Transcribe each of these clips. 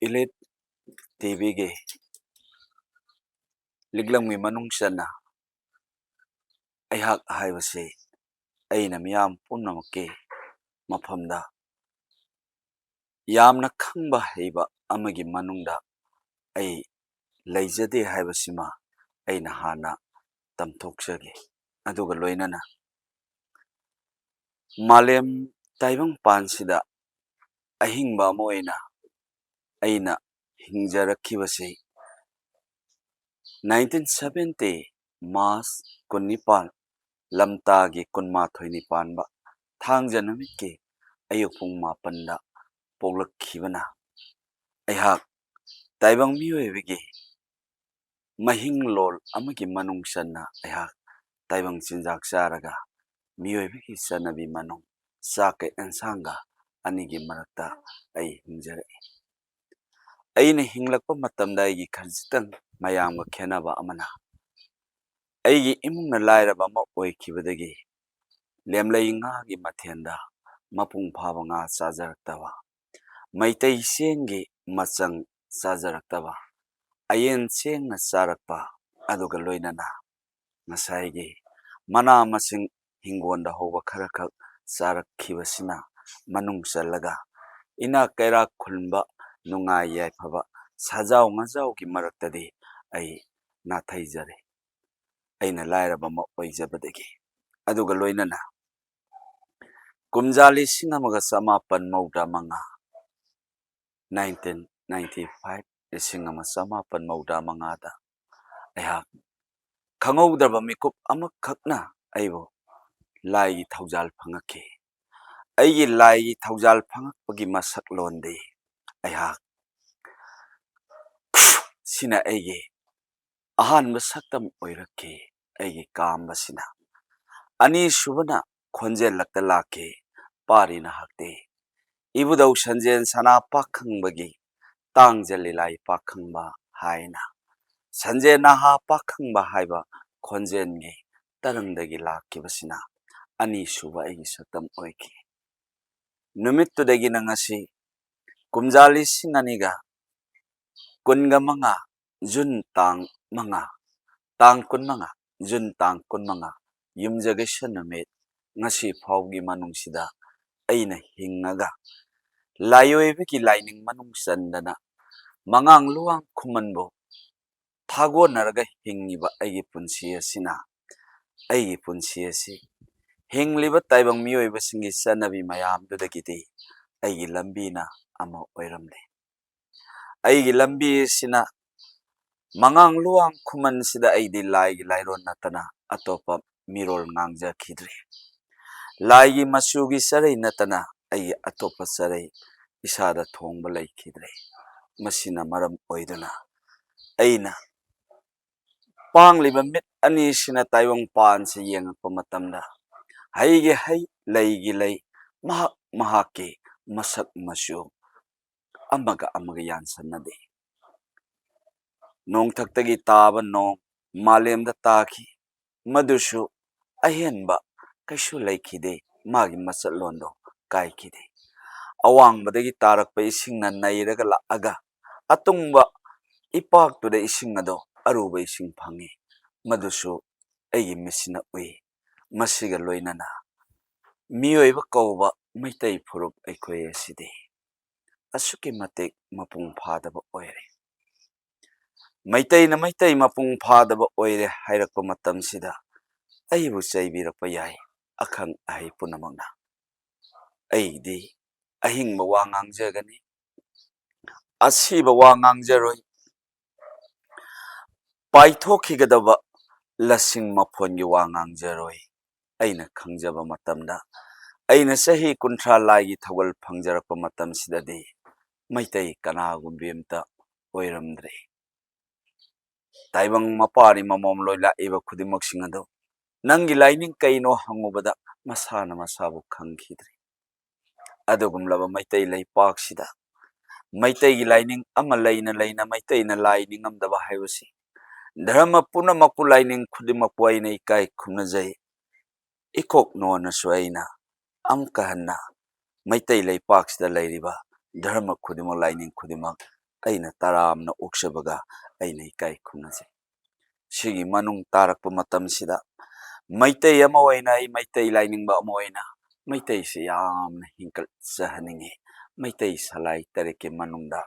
Elite TV के लिगलंगी मनुंग चना अहाक हाइबसे अइना मियाम पुनमके मफमदा यामना खंबा हैबा अमगी मनुंगदा अइ लैजदे हाइबसिमा अइना हाना तमथोक्सगे अदुगा लोइनना मालेम ताइबंग पानसिदा अहिंगबा मोइना अइना हिंजरखिबसे 1970 मार्च कुन्निपान लमतागी कुन्माथोइनि पानबा थांजा नमितके अयुक पुंग मापनदा पोगलखिबना अहाक ताइबंग मियोइबगे महिंग लोल अमगी मनुंग सन्ना अहाक ताइबंग चिंजाक चारगा मियोइबगे सनबी मनुंग साके एंसांगा अनिगी मरक्ता अइ हिंजरे अइने हिंगलकपा मतमदा अइगी खरजितंग मयामगा खेनबा अमना अइगी इमुंगना लायरबा अमा ओइखिबदगी लेमलई ngaगी mathenda mapung phaba nga chajaraktawa maitai sengi machang chajaraktawa ayen chengna charakpa aduga loinana ngasaigi mana masing hingonda hoba kharakhak charakhibasina manung chalaga ina kaira khulba nungai yai phaba sajau ngajau ki maraktadi ai nathai jare aina lairaba ma oijabadagi aduga loinana Kumjali Singamaga Samapan Mauda Manga 1995 Singama Samapan Mauda Mangada Ayah Kangaudarba Mikup Amakakna Aibo Lai Taujal Pangake Ayi Lai Taujal Pangak Pagi Masak Londe Ayah Sina Aye Ahan Masaktam Oirake Aye Kamba Sina Ani Shubana Konjel Laktalake Parina Hakte Ibudau Sanjen Sana Pakang Bagi Tangjali Pakangba Haina Sanjen Naha Pakangba Haiba Konjengi Tarangdagi Laki Basina Ani Shuba Egi Satam Oiki Numitu Dagi Nangasi Kumjali Singaniga Kunga Manga Jun Tang Manga Tang Kun Manga Jun Tang Kun Manga Yumjagashan Namit Ngasi Paugi Manungsida Aina Hingaga Layoibiki lining manung sandana Mangang luang kumanbo Tago naraga hingiba aigi punsiasina Aigi punsiasi Hingliba taibang miyoiba singi sanabi mayam dudagiti Aigi lambina ama oiramde Aigi lambi sina Mangang luang kuman sida aidi laigi lairon natana Atopa mirol ngangja kidri Laigi masugi saray natana Aigi atopa saray Isada thong balay kidre Masina maram oiduna Aina Pangliba mit ani sina taywang paan sa iyang pamatamda Haigi hay laygi lay Mahak mahaki masak masyo Amaga yan sanade Nong taktagi taba nong Malemda taki Madusyo Ahenba Kaisyo lay kide Magi masat londo Kai kide Awang badagi tarak pa ising na nairaga laaga Atong ba ipak to da ising na do Aruba ising pangi Maduso ay misina ui Masiga loy na na Miyo iba kauba May tay purok ay kuya sidi Asuki matik mapung pada ba oire May tay mapung pada ba oire Hayrak pa matam sida Ay busay birak pa yay Akang ay punamang na Ay di Ahing mawangang jagani Asi bawangang jaroy Paithoki gadaba Lasing mapon wangang jaroy Aina kangjaba matamda Aina sahi kuntra lagi thawal pangjarak pa matam sidadi Maitay kanagumbiimta Oiramdre Taibang mapari mamom loy la iba kudimak singado Nangi laining kaino hangubada Masana masabu kangkidri Adogum laba maitay lay paksida Maitay lining ama layna maitay na lining am daba haywasi Dharma puna maku lining kudimaku ay na ikay kumnajay Ikok no na suayna am kahanna Maitay lay paks da lay riba Dharma kudimak lining kudimak ꯑꯩꯅ ꯇꯔꯥꯝꯅ ꯑꯣꯛꯆꯕꯒ ꯑꯩꯅ ꯏꯀꯥꯏ ꯈꯨꯝꯅꯖꯩ꯫ ꯁꯤꯒꯤ ꯃꯅꯨꯡ ꯇꯥꯔꯛꯄ ꯃꯇꯝꯁꯤꯗ ꯃꯩꯇꯩ ꯑꯃ ꯑꯣꯏꯅ ꯑꯩ ꯃꯩꯇꯩ ꯂꯥꯏꯅꯤꯡꯕ ꯑꯃ ꯑꯣꯏꯅ ꯃꯩꯇꯩꯁꯤ ꯌꯥꯝꯅ ꯍꯤꯡꯀꯠꯆꯍꯟꯅꯤꯡꯉꯤ꯫ ꯃꯩꯇꯩ ꯁꯂꯥꯏ ꯇꯔꯦꯠꯀꯤ ꯃꯅꯨꯡꯗ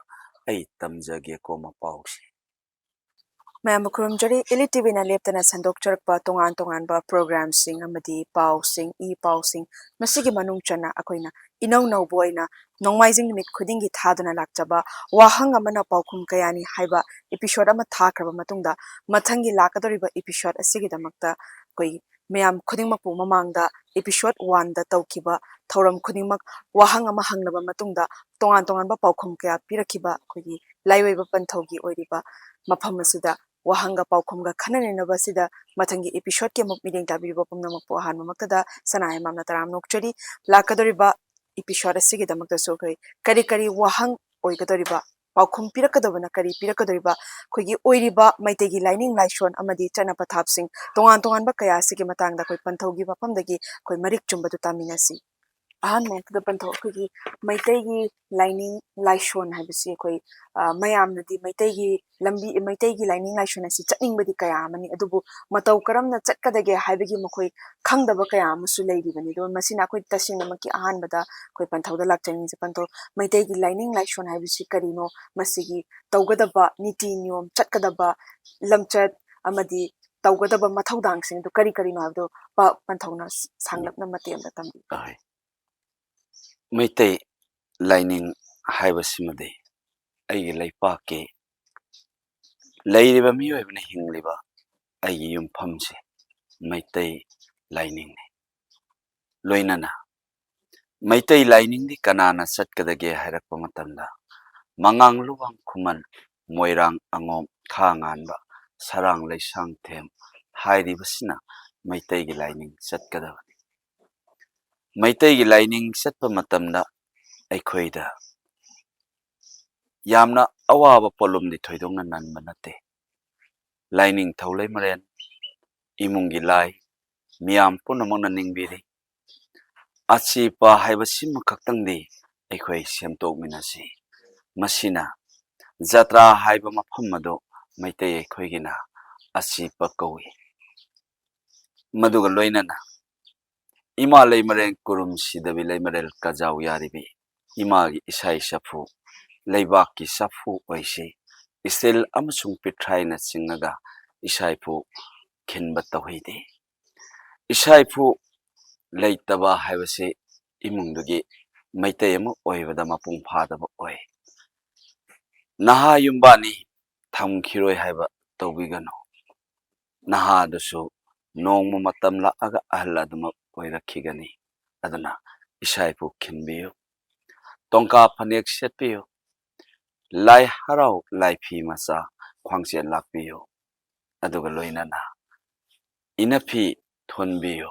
ꯑꯩ ꯇꯝꯖꯒꯦꯀꯣ ꯃꯄꯥꯎꯁꯤ꯫ ꯃꯌꯥꯝꯕꯨ ꯈꯨꯔꯨꯝꯖꯔꯤ ꯏꯂꯤꯠ ꯇꯤꯚꯤꯅ ꯂꯦꯞꯇꯅ ꯁꯟꯗꯣꯛꯆꯔꯛꯄ ꯇꯣꯉꯥꯟ ꯇꯣꯉꯥꯟꯕ ꯄ꯭ꯔꯣꯒ꯭ꯔꯥꯝꯁꯤꯡ ꯑꯃꯗꯤ ꯄꯥꯎꯁꯤꯡ ꯄꯥꯎꯁꯤꯡ ꯃꯁꯤꯒꯤ ꯃꯅꯨꯡ ꯆꯟꯅ ꯑꯩꯈꯣꯏꯅ ꯏꯅꯧ ꯅꯧꯕ ꯑꯣꯏꯅ ꯅꯣꯡꯃꯥꯏꯖꯤꯡ ꯅꯨꯃꯤꯠ ꯈꯨꯗꯤꯡꯒꯤ ꯊꯥꯗꯨꯅ ꯂꯥꯛꯆꯕ ꯋꯥꯍꯪ ꯑꯃꯅ ꯄꯥꯎꯈꯨꯝ ꯀꯌꯥꯅꯤ ꯍꯥꯏꯕ ꯏꯄꯤꯁꯣꯗ ꯑꯃ ꯊꯥꯈ꯭ꯔꯕ ꯃꯇꯨꯡꯗ ꯃꯊꯪꯒꯤ ꯂꯥꯛꯀꯗꯧꯔꯤꯕ ꯏꯄꯤꯁꯣꯗ ꯑꯁꯤꯒꯤꯗꯃꯛꯇ ꯑꯩꯈꯣꯏ ꯃꯌꯥꯝ ꯈꯨꯗꯤꯡꯃꯛꯄꯨ ꯃꯃꯥꯡꯗ episode 1ꯗ ꯇꯧꯈꯤꯕ ꯊꯧꯔꯝ ꯈꯨꯗꯤꯡꯃꯛ ꯋꯥꯍꯪ ꯑꯃ ꯍꯪꯂꯕ ꯃꯇꯨꯡꯗ ꯇꯣꯉꯥꯟ ꯇꯣꯉꯥꯟꯕ ꯄꯥꯎꯈꯨꯝ ꯀꯌꯥ ꯄꯤꯔꯛꯈꯤꯕ ꯑꯩꯈꯣꯏꯒꯤ ꯂꯥꯏꯑꯣꯏꯕ ꯄꯟꯊꯧꯒꯤ ꯑꯣꯏꯔꯤꯕ ꯃꯐꯝ ꯑꯁꯤꯗ ꯋꯥꯍꯪꯒ ꯄꯥꯎꯈꯨꯝꯒ ꯈꯟꯅ-ꯅꯩꯅꯕ ꯑꯁꯤꯗ ꯃꯊꯪꯒꯤ episodeꯀꯤ ꯑꯃꯨꯛ ꯃꯤꯠꯌꯦꯡ ꯇꯥꯕꯤꯔꯤꯕ ꯄꯨꯝꯅꯃꯛꯄꯨ ꯑꯍꯥꯟꯕꯃꯛꯇꯗ ꯁꯅꯥꯌꯥꯏꯃꯝꯅ ꯇꯔꯥꯝꯅ ꯅꯣꯛꯆꯔꯤ꯫ ꯂꯥꯛꯀꯗꯧꯔꯤꯕ episode ꯑꯁꯤꯒꯤꯗꯃꯛꯇꯁꯨ ꯑꯩꯈꯣꯏ ꯀꯔꯤ ꯋꯥꯍꯪ ꯑꯣꯏꯒꯗꯧꯔꯤꯕ ꯄꯥꯎꯈꯨꯝ ꯄꯤꯔꯛꯀꯗꯧꯕꯅ ꯀꯔꯤ ꯄꯤꯔꯛꯀꯗꯧꯔꯤꯕ ꯑꯩꯈꯣꯏꯒꯤ ꯑꯣꯏꯔꯤꯕ ꯃꯩꯇꯩꯒꯤ ꯂꯥꯏꯅꯤꯡ ꯂꯥꯏꯁꯣꯟ ꯑꯃꯗꯤ ꯆꯠꯅ ꯄꯊꯥꯞꯁꯤꯡ ꯇꯣꯉꯥꯟ ꯇꯣꯉꯥꯟꯕ ꯀꯌꯥ ꯑꯁꯤꯒꯤ ꯃꯇꯥꯡꯗ ꯑꯩꯈꯣꯏ ꯄꯟꯊꯧꯒꯤ ꯃꯐꯝꯗꯒꯤ ꯑꯩꯈꯣꯏ ꯃꯔꯤꯛ ꯆꯨꯝꯕꯗꯨ ꯇꯥꯃꯤꯟꯅꯁꯤ꯫ ꯑꯍꯥꯟꯕꯃꯛꯇꯗ ꯄꯟꯊꯧ ꯑꯩꯈꯣꯏꯒꯤ ꯃꯩꯇꯩꯒꯤ ꯂꯥꯏꯅꯤꯡ ꯂꯥꯏꯁꯣꯟ ꯍꯥꯏꯕꯁꯤ ꯑꯩꯈꯣꯏ ꯃꯌꯥꯝꯅꯗꯤ ꯃꯩꯇꯩꯒꯤ ꯂꯥꯏꯅꯤꯡ ꯂꯥꯏꯁꯣꯟ ꯑꯁꯤ ꯆꯠꯅꯤꯡꯕꯗꯤ ꯀꯌꯥ ꯑꯃꯅꯤ ꯑꯗꯨꯕꯨ ꯃꯇꯧ ꯀꯔꯝꯅ ꯆꯠꯀꯗꯒꯦ ꯍꯥꯏꯕꯒꯤ ꯃꯈꯣꯏ ꯈꯪꯗꯕ ꯀꯌꯥ ꯑꯃꯁꯨ ꯂꯩꯔꯤꯕꯅꯤ꯫ ꯑꯗꯨꯒ ꯃꯁꯤꯅ ꯑꯩꯈꯣꯏ ꯇꯁꯦꯡꯅꯃꯛꯀꯤ ꯑꯍꯥꯟꯕꯗ ꯑꯩꯈꯣꯏ ꯄꯟꯊꯧꯗ ꯂꯥꯛꯆꯅꯤꯡꯉꯤꯁꯦ ꯄꯟꯊꯧ ꯃꯩꯇꯩꯒꯤ ꯂꯥꯏꯅꯤꯡ ꯂꯥꯏꯁꯣꯟ ꯍꯥꯏꯕꯁꯤ ꯀꯔꯤꯅꯣ, ꯃꯁꯤꯒꯤ ꯇꯧꯒꯗꯕ ꯅꯤꯇꯤ ꯅꯤꯌꯣꯝ ꯆꯠꯀꯗꯕ ꯂꯝꯆꯠ ꯑꯃꯗꯤ ꯇꯧꯒꯗꯕ ꯃꯊꯧꯗꯥꯡꯁꯤꯡ ꯑꯗꯨ ꯀꯔꯤ-ꯀꯔꯤꯅꯣ ꯍꯥꯏꯕꯗꯨ ꯄꯟꯊꯧꯅ ꯁꯥꯡꯂꯞꯅ ꯃꯇꯦꯛ ꯑꯃꯇ ꯇꯝꯕꯤꯌꯨ꯫ ꯃꯩꯇꯩ ꯂꯥꯏꯅꯤꯡ ꯍꯥꯏꯕꯁꯤꯃꯗꯤ ꯑꯩꯒꯤ ꯂꯩꯄꯥꯛꯀꯤ ꯂꯩꯔꯤꯕ ꯃꯤꯑꯣꯏꯕꯅ ꯍꯤꯡꯂꯤꯕ ꯑꯩꯒꯤ ꯌꯨꯝꯐꯝꯁꯦ ꯃꯩꯇꯩ ꯂꯥꯏꯅꯤꯡꯅꯤ꯫ ꯂꯣꯏꯅꯅ ꯃꯩꯇꯩ ꯂꯥꯏꯅꯤꯡꯗꯤ ꯀꯅꯥꯅ ꯆꯠꯀꯗꯒꯦ ꯍꯥꯏꯔꯛꯄ ꯃꯇꯝꯗ ꯃꯉꯥꯡ ꯂꯨꯋꯥꯡ ꯈꯨꯃꯟ ꯃꯣꯏꯔꯥꯡ ꯑꯉꯣꯝ ꯈꯥ ꯉꯥꯟꯕ ꯁꯔꯥꯡ ꯂꯩꯁꯥꯡꯊꯦꯝ ꯍꯥꯏꯔꯤꯕꯁꯤꯅ ꯃꯩꯇꯩꯒꯤ ꯂꯥꯏꯅꯤꯡ ꯆꯠꯀꯗꯕꯅꯤ꯫ ꯃꯩꯇꯩꯒꯤ ꯂꯥꯏꯅꯤꯡ ꯆꯠꯄ ꯃꯇꯝꯗ ꯑꯩꯈꯣꯏꯗ ꯌꯥꯝꯅ ꯑꯋꯥꯕ ꯄꯣꯠꯂꯨꯝꯗꯤ ꯊꯣꯏꯗꯣꯛꯅ ꯅꯟꯕ ꯅꯠꯇꯦ꯫ ꯂꯥꯏꯅꯤꯡꯊꯧ ꯂꯩꯃꯔꯦꯟ ꯏꯃꯨꯡꯒꯤ ꯂꯥꯏ ꯃꯤꯌꯥꯝ ꯄꯨꯝꯅꯃꯛꯅ ꯅꯤꯡꯕꯤꯔꯤ꯫ ꯑꯆꯦꯄ ꯍꯥꯏꯕꯁꯤꯃ ꯈꯛꯇꯪꯗꯤ ꯑꯩꯈꯣꯏ ꯁꯦꯝꯗꯣꯛꯃꯤꯟꯅꯁꯤ꯫ ꯃꯁꯤꯅ ꯖꯇ꯭ꯔꯥ ꯍꯥꯏꯕ ꯃꯐꯝ ꯑꯗꯨ ꯃꯩꯇꯩ ꯑꯩꯈꯣꯏꯒꯤꯅ ꯑꯆꯦꯄ ꯀꯧꯏ꯫ ꯃꯗꯨꯒ ꯂꯣꯏꯅꯅ ꯏꯃꯥ ꯂꯩꯃꯔꯦꯟ ꯀꯨꯔꯨꯝ ꯁꯤꯗꯕꯤ ꯂꯩꯃꯔꯦꯜ ꯀꯖꯥꯎ ꯌꯥꯔꯤꯕꯤ ꯏꯃꯥꯒꯤ ꯏꯁꯥꯏ ꯆꯐꯨ ꯂꯩꯕꯥꯛꯀꯤ ꯆꯐꯨ ꯑꯣꯏꯁꯤ ꯏꯁꯇꯤꯜ ꯑꯃꯁꯨꯡ ꯄꯤꯊ꯭ꯔꯥꯏꯅ ꯆꯤꯡꯉꯒ ꯏꯁꯥꯏꯐꯨ ꯈꯤꯟꯕ ꯇꯧꯍꯩꯗꯦ꯫ ꯏꯁꯥꯏꯐꯨ ꯂꯩꯇꯕ ꯍꯥꯏꯕꯁꯤ ꯏꯃꯨꯡꯗꯨꯒꯤ ꯃꯩꯇꯩ ꯑꯃ ꯑꯣꯏꯕꯗ ꯃꯄꯨꯡ ꯐꯥꯗꯕ ꯑꯣꯏ꯫ ꯅꯍꯥ ꯌꯨꯝꯕꯥꯟꯅꯤ ꯊꯝꯈꯤꯔꯣꯏ ꯍꯥꯏꯕ ꯇꯧꯕꯤꯒꯅꯨ꯫ ꯅꯍꯥꯗꯨꯁꯨ ꯅꯣꯡꯃ ꯃꯇꯝ ꯂꯥꯛꯑꯒ ꯑꯍꯜ ꯑꯗꯨꯃꯛ ꯑꯣꯏꯔꯛꯈꯤꯒꯅꯤ꯫ ꯑꯗꯨꯅ ꯏꯁꯥꯏꯐꯨ ꯈꯤꯟꯕꯤꯌꯨ, ꯇꯣꯡꯀꯥ ꯐꯅꯦꯛ ꯁꯦꯠꯄꯤꯌꯨ, ꯂꯥꯏ ꯍꯔꯥꯎ ꯂꯥꯏꯐꯤ ꯃꯆꯥ ꯈ꯭ꯋꯥꯡꯆꯦꯠ ꯂꯥꯛꯄꯤꯌꯨ, ꯑꯗꯨꯒ ꯂꯣꯏꯅꯅ ꯏꯅꯐꯤ ꯊꯣꯟꯕꯤꯌꯨ,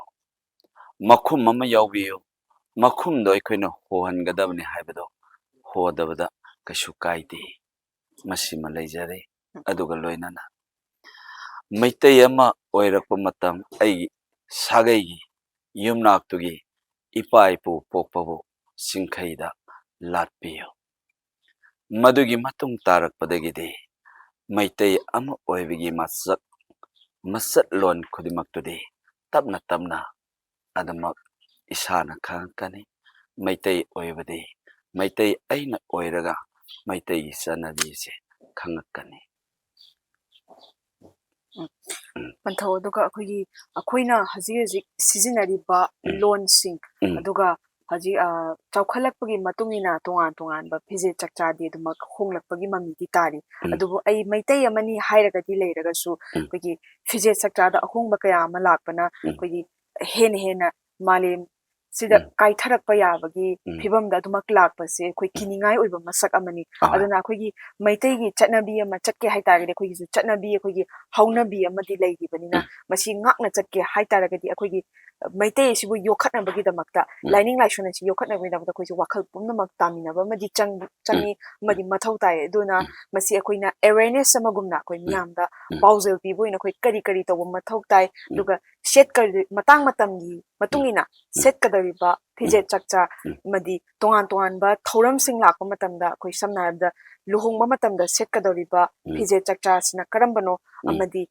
ꯃꯈꯨꯝ ꯑꯃ ꯌꯥꯎꯕꯤꯌꯨ꯫ ꯃꯈꯨꯝꯗꯣ ꯑꯩꯈꯣꯏꯅ ꯍꯣꯍꯟꯒꯗꯕꯅꯤ ꯍꯥꯏꯕꯗꯣ ꯍꯣꯗꯕꯗ ꯀꯩꯁꯨ ꯀꯥꯏꯗꯦ꯫ ꯃꯁꯤꯃ ꯂꯩꯖꯔꯦ꯫ ꯑꯗꯨꯒ ꯂꯣꯏꯅꯅ ꯃꯩꯇꯩ ꯑꯃ ꯑꯣꯏꯔꯛꯄ ꯃꯇꯝ ꯑꯩꯒꯤ ꯁꯥꯒꯩꯒꯤ ꯌꯨꯝꯅꯥꯛꯇꯨꯒꯤ ꯏꯄꯥ ꯏꯄꯨ ꯄꯣꯛꯄꯕꯨ ꯆꯤꯡꯈꯩꯗ ꯂꯥꯠꯄꯤꯌꯨ꯫ ꯃꯗꯨꯒꯤ ꯃꯇꯨꯡ ꯇꯥꯔꯛꯄꯗꯒꯤꯗꯤ ꯃꯩꯇꯩ ꯑꯃ ꯑꯣꯏꯕꯒꯤ ꯃꯆꯠꯂꯣꯟ ꯈꯨꯗꯤꯡꯃꯛꯇꯨꯗꯤ ꯇꯞꯅ ꯇꯞꯅ ꯑꯗꯨꯃꯛ ꯏꯁꯥꯅ ꯈꯪꯉꯛꯀꯅꯤ꯫ ꯃꯩꯇꯩ ꯑꯣꯏꯕꯗꯤ ꯃꯩꯇꯩ ꯑꯩꯅ ꯑꯣꯏꯔꯒ ꯃꯩꯇꯩꯒꯤ ꯆꯠꯅꯕꯤꯁꯦ ꯈꯪꯉꯛꯀꯅꯤ꯫ ꯄꯟꯊꯧ ꯑꯗꯨꯒ ꯑꯩꯈꯣꯏꯅ ꯍꯧꯖꯤꯛ ꯁꯤꯖꯤꯟꯅꯔꯤꯕ ꯂꯣꯟꯁꯤꯡ ꯑꯗꯨꯒ ꯍꯧꯖꯤꯛ ꯆꯥꯎꯈꯠꯂꯛꯄꯒꯤ ꯃꯇꯨꯡ ꯏꯟꯅ ꯇꯣꯉꯥꯟ ꯇꯣꯉꯥꯟꯕ ꯐꯤꯖꯦꯠ ꯆꯥꯛꯆꯥꯗꯤ ꯑꯗꯨꯃꯛ ꯍꯣꯡꯂꯛꯄꯒꯤ ꯃꯃꯤꯗꯤ ꯇꯥꯔꯤ꯫ ꯑꯗꯨꯕꯨ ꯑꯩ ꯃꯩꯇꯩ ꯑꯃꯅꯤ ꯍꯥꯏꯔꯒꯗꯤ ꯂꯩꯔꯒꯁꯨ ꯑꯩꯈꯣꯏꯒꯤ ꯐꯤꯖꯦꯠ ꯆꯥꯛꯆꯥꯗ ꯑꯍꯣꯡꯕ ꯀꯌꯥ ꯑꯃ ꯂꯥꯛꯄꯅ ꯑꯩꯈꯣꯏꯒꯤ ꯍꯦꯟꯅ ꯃꯥꯂꯦꯝ ꯁꯤꯗ ꯀꯥꯏꯊꯔꯛꯄ ꯌꯥꯕꯒꯤ ꯐꯤꯕꯝꯗ ꯑꯗꯨꯃꯛ ꯂꯥꯛꯄꯁꯦ ꯑꯩꯈꯣꯏ ꯀꯤꯅꯤꯡꯉꯥꯏ ꯑꯣꯏꯕ ꯃꯁꯛ ꯑꯃꯅꯤ꯫ ꯑꯗꯨꯅ ꯑꯩꯈꯣꯏꯒꯤ ꯃꯩꯇꯩꯒꯤ ꯆꯠꯅꯕꯤ ꯑꯃ ꯆꯠꯀꯦ ꯍꯥꯏꯇꯥꯔꯒꯗꯤ ꯑꯩꯈꯣꯏꯒꯤꯁꯨ ꯆꯠꯅꯕꯤ ꯑꯩꯈꯣꯏꯒꯤ ꯍꯧꯅꯕꯤ ꯑꯃꯗꯤ ꯂꯩꯔꯤꯕꯅꯤꯅ ꯃꯁꯤ ꯉꯥꯛꯅ ꯆꯠꯀꯦ ꯍꯥꯏꯇꯥꯔꯒꯗꯤ ꯑꯩꯈꯣꯏꯒꯤ ꯃꯩꯇꯩ ꯑꯁꯤꯕꯨ ꯌꯣꯛꯈꯠꯅꯕꯒꯤꯗꯃꯛꯇ ꯂꯥꯏꯅꯤꯡ ꯂꯥꯏꯁꯣꯟ ꯑꯁꯤ ꯌꯣꯛꯈꯠꯅꯕꯒꯤꯗꯃꯛꯇ ꯑꯩꯈꯣꯏꯁꯨ ꯋꯥꯈꯜ ꯄꯨꯝꯅꯃꯛ ꯇꯥꯃꯤꯟꯅꯕ ꯑꯃꯗꯤ ꯆꯪꯉꯤ ꯑꯃꯗꯤ ꯃꯊꯧ ꯇꯥꯏ꯫ ꯑꯗꯨꯅ ꯃꯁꯤ ꯑꯩꯈꯣꯏꯅ ꯑꯦꯋꯦꯔꯅꯦꯁ ꯑꯃꯒꯨꯝꯅ ꯑꯩꯈꯣꯏ ꯃꯤꯌꯥꯝꯗ ꯄꯥꯎꯖꯦꯜ ꯄꯤꯕ ꯑꯣꯏꯅ ꯑꯩꯈꯣꯏ ꯀꯔꯤ ꯇꯧꯕ ꯃꯊꯧ ꯇꯥꯏ, ꯑꯗꯨꯒ matang matamgi matungina setkadariba fijet chakcha madi tongan tongan thoram sing lakpa matamda akoi samna habda luhongba matamda setkadariba fijet chakcha sina karambano amadi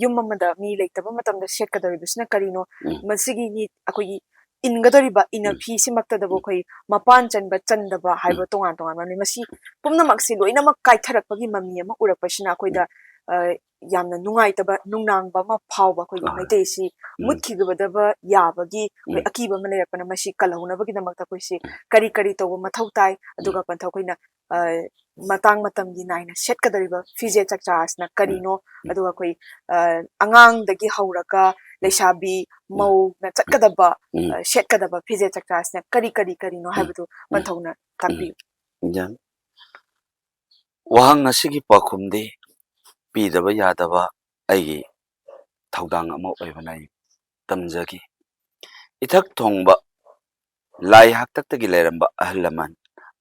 yum amada mi leitaba matamda setkadariba sina karino masigi ni akoi ingadariba ina phi simaktadabo khoi mapan chanba chandaba haiba tongan tongan mani masi pumnamak si loinamak kaitharakpagi mami ama urakpasina akoida yamna nungaitaba nungnangba ma phawba khoi maitei si mutkigabadaba yabagi khoi akiba ma lerakpana masi kalhaunabagi damakta khoi si kari kari toba mathau tai aduga pantha khoina matang matamgi naina setkadariba fije chakcha asna karino aduga khoi angang dagi hauraka leisabi mau na chatkadaba setkadaba fije chakcha asna kari kari karino habatu panthauna takbi jan wahang nasigi pakhumdi pidaba yadaba aigi thaudang ama oibanai tamjagi ithak thongba lai haktaktagi leramba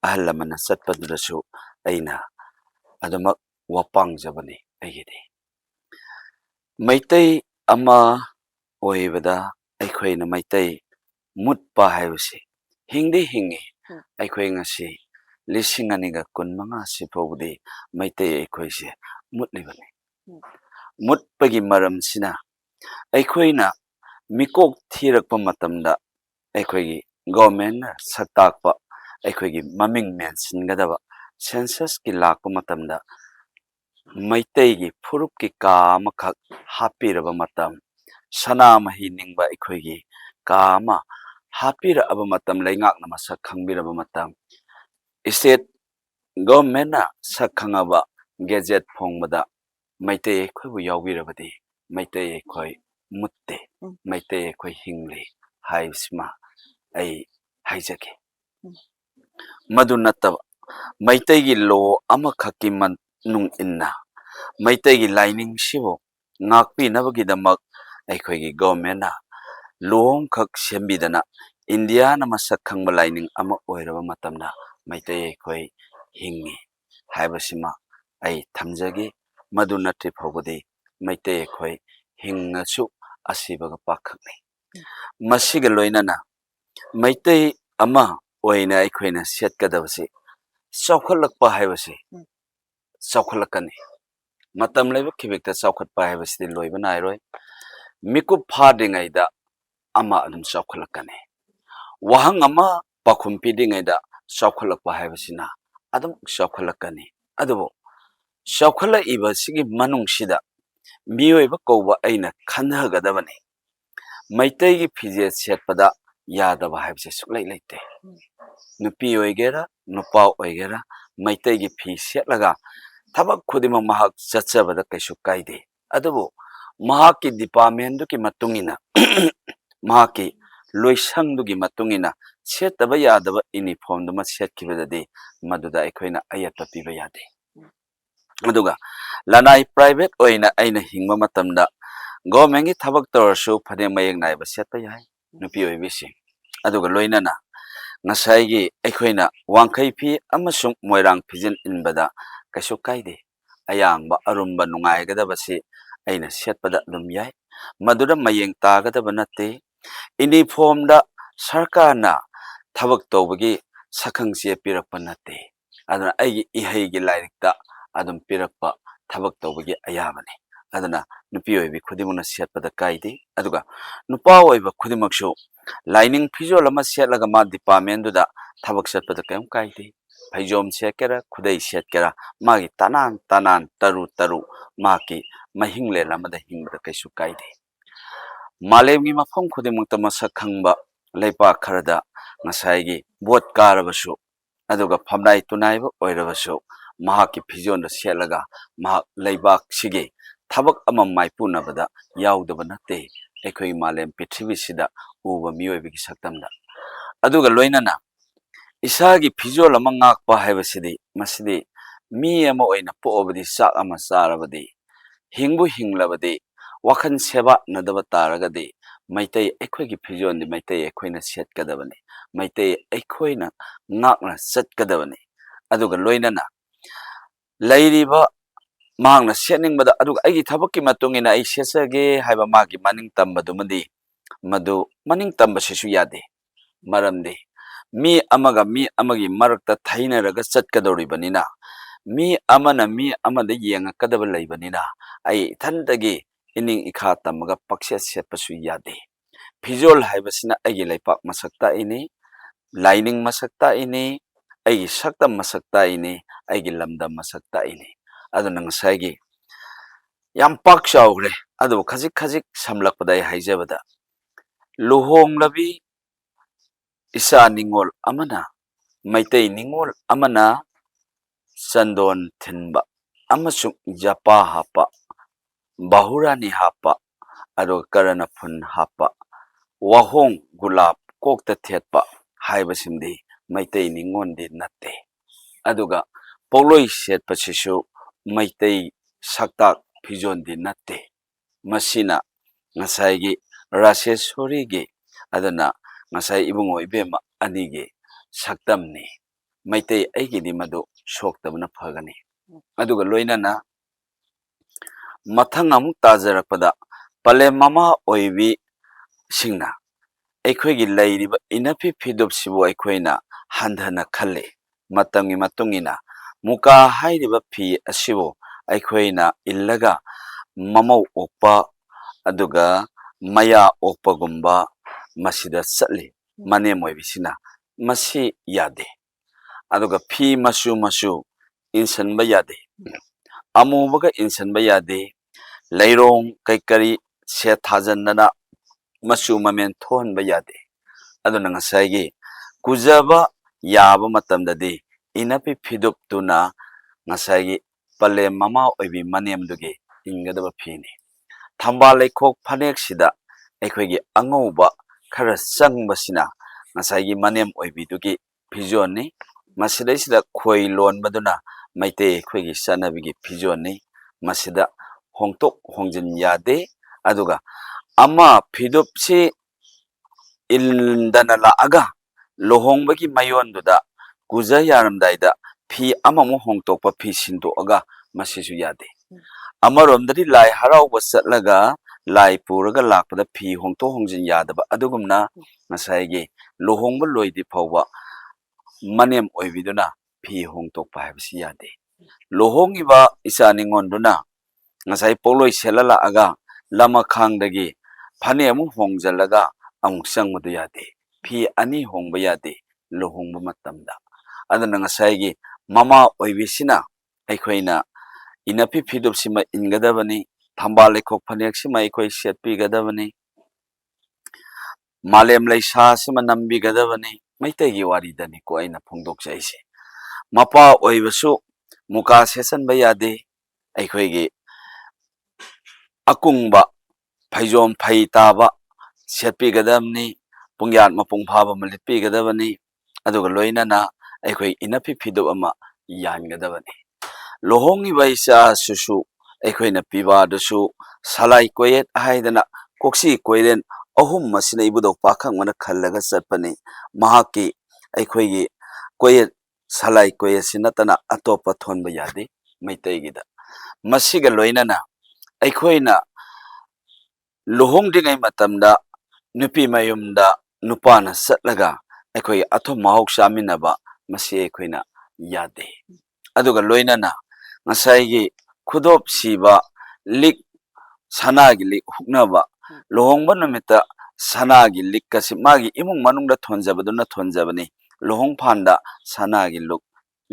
ahalamana satpadurasu aina adumak wapang jabani aigidi maitai ama oibada aikhoina maitai mutpa haibasi hingdi hingi aikhoi ngasi lising aniga kunmanga sifawdi maitai aikhoise mutlibani mutpagi maram sina aikhoina mikok thirakpa matamda aikhoigi government saktakpa aikhoigi maming mensingadaba census ki lakpa matamda maitaigi phurupki ka amakhak hapiraba matam sana mahi ningba aikhoigi ka ama hapiraba matam leingakna masak khangbiraba matam state government na sakhangaba gazette phongbada maitai aikhoibu yaubirabadi maitai aikhoi mutte maitai aikhoi hingli haibsima ai haijake madu nattaba maitaigi lo amakhaki manung inna maitaigi lining sibo ngakpi nabagi aikhoigi government na loam khak sembidana india na masak khangba lining ama oiraba matamna maitai aikhoi hingi haibasima ai thamjagi madu natri phobodi maitai aikhoi hingasu asibaga pakhakni masiga loinana maitai ama oina aikhoina setkadabasi chawkhalakpa haibasi chawkhalakani matam laiba khibekta chawkhatpa haibasi loiba nairoi mikup phadingaida ama adum chawkhalakani wahang ama pakhum pidingaida chawkhalakpa haibasina adum chawkhalakani adubo chawkhala iba sigi manungsida miyoiba kouba aina khanhagadabani maitai gi phije setpada yadaba haibse suklai leite nupi oigera nupa oigera maitai gi phi setlaga thabak khudima mahak chachabada kaisu kaide adubo mahaki department duki matungina mahaki loisang dugi matungina setaba yadaba uniform duma setkibadadi maduda aikhoina ayatpa piba yade aduga lanai private oina aina hingma matamda government gi thabak torsu phane mayek naiba setpa yai nupi oibisi aduga loinana ngasai aikhoina wangkhai phi amasung moirang phijin inbada kaisu kaide ayangba arumba nungaigadabasi aina setpada dum yai maduda mayeng tagadaba natte uniform da sarkarna thabak tawbagi sakhangse pirakpa natte aduna aigi ihaigi lairikta adum pirakpa thabak tawbagi ayabani aduna nupi oibi khudimuna setpada kaide aduga nupa oiba khudimaksu lining phijol ama setlaga ma department duda thabak setpada kaim kaide phajom sekera khudai setkera magi tanan taru maki mahingle lamada hingbada kaisu kaide malemgi mafam khudimukta masak khangba leipa kharada ngasai bot karabasu aduga phamnai tunaiba oirabasu mahaki phijonda setlaga mahak leibak sige thabak ama maipunabada yaudaba natte aikhoi malem prithvi sida uba miyoibigi saktamda aduga loinana isagi phijol ama ngakpa haibasidi masidi mi ama oina poobadi sak ama sarabadi hingbu hinglabadi wakhan seba nadaba taragadi maitai aikhoigi phijon di maitai aikhoina setkadabani maitai aikhoina ngakna chatkadabani aduga loinana lairiba ꯃꯍꯥꯛꯅ ꯁꯦꯠꯅꯤꯡꯕꯗ ꯑꯗꯨꯒ ꯑꯩꯒꯤ ꯊꯕꯛꯀꯤ ꯃꯇꯨꯡ ꯏꯟꯅ ꯑꯩ ꯁꯦꯠꯆꯒꯦ ꯍꯥꯏꯕ ꯃꯥꯒꯤ ꯃꯅꯤꯡ ꯇꯝꯕꯗꯨꯃꯗꯤ ꯃꯗꯨ ꯃꯅꯤꯡ ꯇꯝꯕꯁꯤꯁꯨ ꯌꯥꯗꯦ ꯃꯔꯝꯗꯤ ꯃꯤ ꯑꯃꯒ ꯃꯤ ꯑꯃꯒꯤ ꯃꯔꯛꯇ ꯊꯩꯅꯔꯒ ꯆꯠꯀꯗꯧꯔꯤꯕꯅꯤꯅ ꯃꯤ ꯑꯃꯅ ꯃꯤ ꯑꯃꯗ ꯌꯦꯡꯉꯛꯀꯗꯕ ꯂꯩꯕꯅꯤꯅ ꯑꯩ ꯏꯊꯟꯇꯒꯤ ꯏꯅꯤꯡ ꯏꯈꯥ ꯇꯝꯃꯒ ꯄꯛꯁꯦꯠ ꯁꯦꯠꯄꯁꯨ ꯌꯥꯗꯦ ꯐꯤꯖꯣꯜ ꯍꯥꯏꯕꯁꯤꯅ ꯑꯩꯒꯤ ꯂꯩꯄꯥꯛ ꯃꯁꯛ ꯇꯥꯛꯏꯅꯤ ꯂꯥꯏꯅꯤꯡ ꯃꯁꯛ ꯇꯥꯛꯏꯅꯤ ꯑꯩꯒꯤ ꯁꯛꯇꯝ ꯃꯁꯛ ꯇꯥꯛꯏꯅꯤ ꯑꯩꯒꯤ ꯂꯝꯗꯝ ꯃꯁꯛ ꯇꯥꯛꯏꯅꯤ ꯑꯗꯨꯅ ꯉꯁꯥꯏꯒꯤ ꯌꯥꯝ ꯄꯥꯛ ꯆꯥꯎꯈ꯭ꯔꯦ ꯑꯗꯨꯕꯨ ꯈꯖꯤꯛ ꯈꯖꯤꯛ ꯁꯝꯂꯛꯄꯗ ꯑꯩ ꯍꯥꯏꯖꯕꯗ ꯂꯨꯍꯣꯡꯂꯕꯤ ꯏꯆꯥ ꯅꯤꯡꯉꯣꯜ ꯑꯃꯅ ꯃꯩꯇꯩ ꯅꯤꯡꯉꯣꯜ ꯑꯃꯅ ꯆꯟꯗꯣꯟ ꯊꯤꯟꯕ ꯑꯃꯁꯨꯡ ꯖꯄꯥ ꯍꯥꯞꯄ ꯕꯥꯍꯨꯔꯥꯅꯤ ꯍꯥꯞꯄ ꯑꯗꯨꯒ ꯀꯔꯅ ꯐꯨꯟ ꯍꯥꯞꯄ ꯋꯥꯍꯣꯡ ꯒꯨꯂꯥꯞ ꯀꯣꯛꯇ ꯊꯦꯠꯄ ꯍꯥꯏꯕꯁꯤꯃꯗꯤ ꯃꯩꯇꯩ ꯅꯤꯡꯉꯣꯜꯗꯤ ꯅꯠꯇꯦ ꯑꯗꯨꯒ ꯄꯣꯠꯂꯣꯏ ꯁꯦꯠꯄꯁꯤꯁꯨ ꯃꯩꯇꯩ ꯁꯛꯇꯥꯛ ꯐꯤꯖꯣꯜꯗꯤ ꯅꯠꯇꯦ ꯃꯁꯤꯅ ꯉꯁꯥꯏꯒꯤ ꯔꯥꯁꯦꯁꯣꯔꯤꯒꯤ ꯑꯗꯨꯅ ꯉꯁꯥꯏ ꯏꯕꯨꯡꯉꯣ ꯏꯕꯦꯝꯃ ꯑꯅꯤꯒꯤ ꯁꯛꯇꯝꯅꯤ ꯃꯩꯇꯩ ꯑꯩꯒꯤꯗꯤ ꯃꯗꯨ ꯁꯣꯛꯇꯕꯅ ꯐꯒꯅꯤ ꯑꯗꯨꯒ ꯂꯣꯏꯅꯅ ꯃꯊꯪ ꯑꯃꯨꯛ ꯇꯥꯖꯔꯛꯄꯗ ꯄꯂꯦꯝ ꯃꯃꯥ ꯑꯣꯏꯕꯤꯁꯤꯡꯅ ꯑꯩꯈꯣꯏꯒꯤ ꯂꯩꯔꯤꯕ ꯏꯅꯐꯤ ꯐꯤꯗꯨꯞꯁꯤꯕꯨ ꯑꯩꯈꯣꯏꯅ ꯍꯟꯊꯅ ꯈꯜꯂꯤ ꯃꯇꯝꯒꯤ ꯃꯇꯨꯡ ꯏꯟꯅ ꯃꯨꯀꯥ ꯍꯥꯏꯔꯤꯕ ꯐꯤ ꯑꯁꯤꯕꯨ ꯑꯩꯈꯣꯏꯅ ꯏꯜꯂꯒ ꯃꯃꯧ ꯑꯣꯛꯄ ꯑꯗꯨꯒ ꯃꯌꯥ ꯑꯣꯛꯄꯒꯨꯝꯕ ꯃꯁꯤꯗ ꯆꯠꯂꯤ ꯃꯅꯦꯝ ꯑꯣꯏꯕꯤꯁꯤꯅ ꯃꯁꯤ ꯌꯥꯗꯦ ꯑꯗꯨꯒ ꯐꯤ ꯃꯆꯨ ꯃꯆꯨ ꯏꯟꯁꯤꯟꯕ ꯌꯥꯗꯦ ꯑꯃꯨꯕꯒ ꯏꯟꯁꯤꯟꯕ ꯌꯥꯗꯦ ꯂꯩꯔꯣꯡ ꯀꯔꯤ ꯁꯦꯠ ꯊꯥꯖꯟꯗꯅ ꯃꯆꯨ ꯃꯃꯦꯟ ꯊꯣꯛꯍꯟꯕ ꯌꯥꯗꯦ ꯑꯗꯨꯅ ꯉꯁꯥꯏꯒꯤ ꯀꯨꯖꯕ ꯌꯥꯕ ꯃꯇꯝꯗꯗꯤ ꯏꯅꯐꯤ ꯐꯤꯗꯨꯞꯇꯨꯅ ꯉꯁꯥꯏꯒꯤ ꯄꯂꯦꯝ ꯃꯃꯥ ꯑꯣꯏꯕꯤ ꯃꯅꯦꯝꯗꯨꯒꯤ ꯏꯟꯒꯗꯕ ꯐꯤꯅꯤ ꯊꯝꯕꯥꯜ ꯂꯩꯈꯣꯛ ꯐꯅꯦꯛꯁꯤꯗ ꯑꯩꯈꯣꯏꯒꯤ ꯑꯉꯧꯕ ꯈꯔ ꯆꯪꯕꯁꯤꯅ ꯉꯁꯥꯏꯒꯤ ꯃꯅꯦꯝ ꯑꯣꯏꯕꯤꯗꯨꯒꯤ ꯐꯤꯖꯣꯜꯅꯤ ꯃꯁꯤꯗꯩꯁꯤꯗ ꯈꯣꯏ ꯂꯣꯟꯕꯗꯨꯅ ꯃꯩꯇꯩ ꯑꯩꯈꯣꯏꯒꯤ ꯆꯠꯅꯕꯤꯒꯤ ꯐꯤꯖꯣꯜꯅꯤ ꯃꯁꯤꯗ ꯍꯣꯡꯇꯣꯛ ꯍꯣꯡꯖꯤꯟ ꯌꯥꯗꯦ ꯑꯗꯨꯒ ꯑꯃ ꯐꯤꯗꯨꯞꯁꯤ ꯏꯟꯗꯅ ꯂꯥꯛꯑꯒ ꯂꯨꯍꯣꯡꯕꯒꯤ ꯃꯌꯣꯟꯗꯨꯗ ꯀꯨꯖ ꯌꯥꯔꯝꯗꯥꯏꯗ ꯐꯤ ꯑꯃꯃꯨꯛ ꯍꯣꯡꯇꯣꯛꯄ ꯐꯤ ꯁꯤꯟꯗꯣꯛꯑꯒ ꯃꯁꯤꯁꯨ ꯌꯥꯗꯦ ꯑꯃꯔꯣꯝꯗꯗꯤ ꯂꯥꯏ ꯍꯔꯥꯎꯕ ꯆꯠꯂꯒ ꯂꯥꯏ ꯄꯨꯔꯒ ꯂꯥꯛꯄꯗ ꯐꯤ ꯍꯣꯡꯇꯣꯛ ꯍꯣꯡꯖꯤꯟ ꯌꯥꯗꯕ ꯑꯗꯨꯒꯨꯝꯅ ꯉꯁꯥꯏꯒꯤ ꯂꯨꯍꯣꯡꯕ ꯂꯣꯏꯗ꯭ꯔꯤ ꯐꯥꯎꯕ ꯃꯅꯦꯝ ꯑꯣꯏꯕꯤꯗꯨꯅ ꯐꯤ ꯍꯣꯡꯇꯣꯛꯄ ꯍꯥꯏꯕꯁꯤ ꯌꯥꯗꯦ ꯂꯨꯍꯣꯡꯉꯤꯕ ꯏꯆꯥ ꯅꯤꯉꯣꯜꯗꯨꯅ ꯉꯁꯥꯏ ꯄꯣꯠꯂꯣꯏ ꯁꯦꯠꯂ ꯂꯥꯛꯑꯒ ꯂꯃꯈꯥꯡꯗꯒꯤ ꯐꯅꯦꯛ ꯑꯃꯨꯛ ꯍꯣꯡꯖꯜꯂꯒ ꯑꯃꯨꯛ ꯆꯪꯕꯗꯨ ꯌꯥꯗꯦ ꯐꯤ ꯑꯅꯤ ꯍꯣꯡꯕ ꯌꯥꯗꯦ ꯂꯨꯍꯣꯡꯕ ꯃꯇꯝꯗ ꯑꯗꯨꯅ ꯉꯁꯥꯏꯒꯤ ꯃꯃꯥ ꯑꯣꯏꯕꯤꯁꯤꯅ ꯑꯩꯈꯣꯏꯅ ꯏꯅꯐꯤ ꯐꯤꯗꯨꯞꯁꯤꯃ ꯏꯟꯒꯗꯕꯅꯤ ꯊꯝꯕꯥꯜ ꯂꯩꯈꯣꯛ ꯐꯅꯦꯛꯁꯤꯃ ꯑꯩꯈꯣꯏ ꯁꯦꯠꯄꯤꯒꯗꯕꯅꯤ ꯃꯥꯂꯦꯝ ꯂꯩꯁꯥꯁꯤꯃ ꯅꯝꯕꯤꯒꯗꯕꯅꯤ ꯃꯩꯇꯩꯒꯤ ꯋꯥꯔꯤꯗꯅꯤꯀꯣ ꯑꯩꯅ ꯐꯣꯡꯗꯣꯛꯆꯩꯁꯦ ꯃꯄꯥ ꯑꯣꯏꯕꯁꯨ ꯃꯨꯀꯥ ꯁꯦꯠꯆꯟꯕ ꯌꯥꯗꯦ ꯑꯩꯈꯣꯏꯒꯤ ꯑꯀꯨꯡꯕ ꯐꯩꯖꯣꯝ ꯐꯩ ꯇꯥꯕ ꯁꯦꯠꯄꯤꯒꯗꯕꯅꯤ ꯄꯨꯡꯌꯥꯠ ꯃꯄꯨꯡ ꯐꯥꯕ ꯑꯃ ꯂꯤꯠꯄꯤꯒꯗꯕꯅꯤ ꯑꯗꯨꯒ ꯂꯣꯏꯅꯅ ꯑꯩꯈꯣꯏ ꯏꯅꯐꯤ ꯐꯤꯗꯨꯞ ꯑꯃ ꯌꯥꯟꯒꯗꯕꯅꯤ ꯂꯨꯍꯣꯡꯉꯤꯕ ꯏꯆꯥꯁꯤꯁꯨ ꯑꯩꯈꯣꯏꯅ ꯄꯤꯕꯥꯗꯨꯁꯨ ꯁꯂꯥꯏ ꯀꯣꯌꯦꯠ ꯍꯥꯏꯗꯅ ꯀꯣꯛꯁꯤ ꯀꯣꯏꯔꯦꯟ ꯑꯍꯨꯝ ꯑꯁꯤꯅ ꯏꯕꯨꯙꯧ ꯄꯥꯈꯪꯕꯅ ꯈꯜꯂꯒ ꯆꯠꯄꯅꯤ ꯃꯍꯥꯛꯀꯤ ꯑꯩꯈꯣꯏꯒꯤ ꯀꯣꯌꯦꯠ ꯁꯂꯥꯏ ꯀꯣꯌꯦꯠꯁꯤ ꯅꯠꯇꯅ ꯑꯇꯣꯞꯄ ꯊꯣꯟꯕ ꯌꯥꯗꯦ ꯃꯩꯇꯩꯒꯤꯗ ꯃꯁꯤꯒ ꯂꯣꯏꯅꯅ ꯑꯩꯈꯣꯏꯅ ꯂꯨꯍꯣꯡꯗ꯭ꯔꯤꯉꯩ ꯃꯇꯝꯗ ꯅꯨꯄꯤ ꯃꯌꯨꯝꯗ ꯅꯨꯄꯥꯅ ꯆꯠꯂꯒ ꯑꯩꯈꯣꯏ ꯑꯊꯨꯝ ꯃꯍꯥꯎ ꯆꯥꯃꯤꯟꯅꯕ ꯃꯁꯤ ꯑꯩꯈꯣꯏꯅ ꯌꯥꯗꯦ ꯑꯗꯨꯒ ꯂꯣꯏꯅꯅ ꯉꯁꯥꯏꯒꯤ ꯈꯨꯗꯣꯞ ꯁꯤꯕ ꯂꯤꯛ ꯁꯅꯥꯒꯤ ꯂꯤꯛ ꯍꯨꯛꯅꯕ ꯂꯨꯍꯣꯡꯕ ꯅꯨꯃꯤꯠꯇ ꯁꯅꯥꯒꯤ ꯂꯤꯛꯀꯁꯤ ꯃꯥꯒꯤ ꯏꯃꯨꯡ ꯃꯅꯨꯡꯗ ꯊꯣꯟꯖꯕꯗꯨꯅ ꯊꯣꯟꯖꯕꯅꯤ ꯂꯨꯍꯣꯡꯐꯥꯟꯗ ꯁꯅꯥꯒꯤ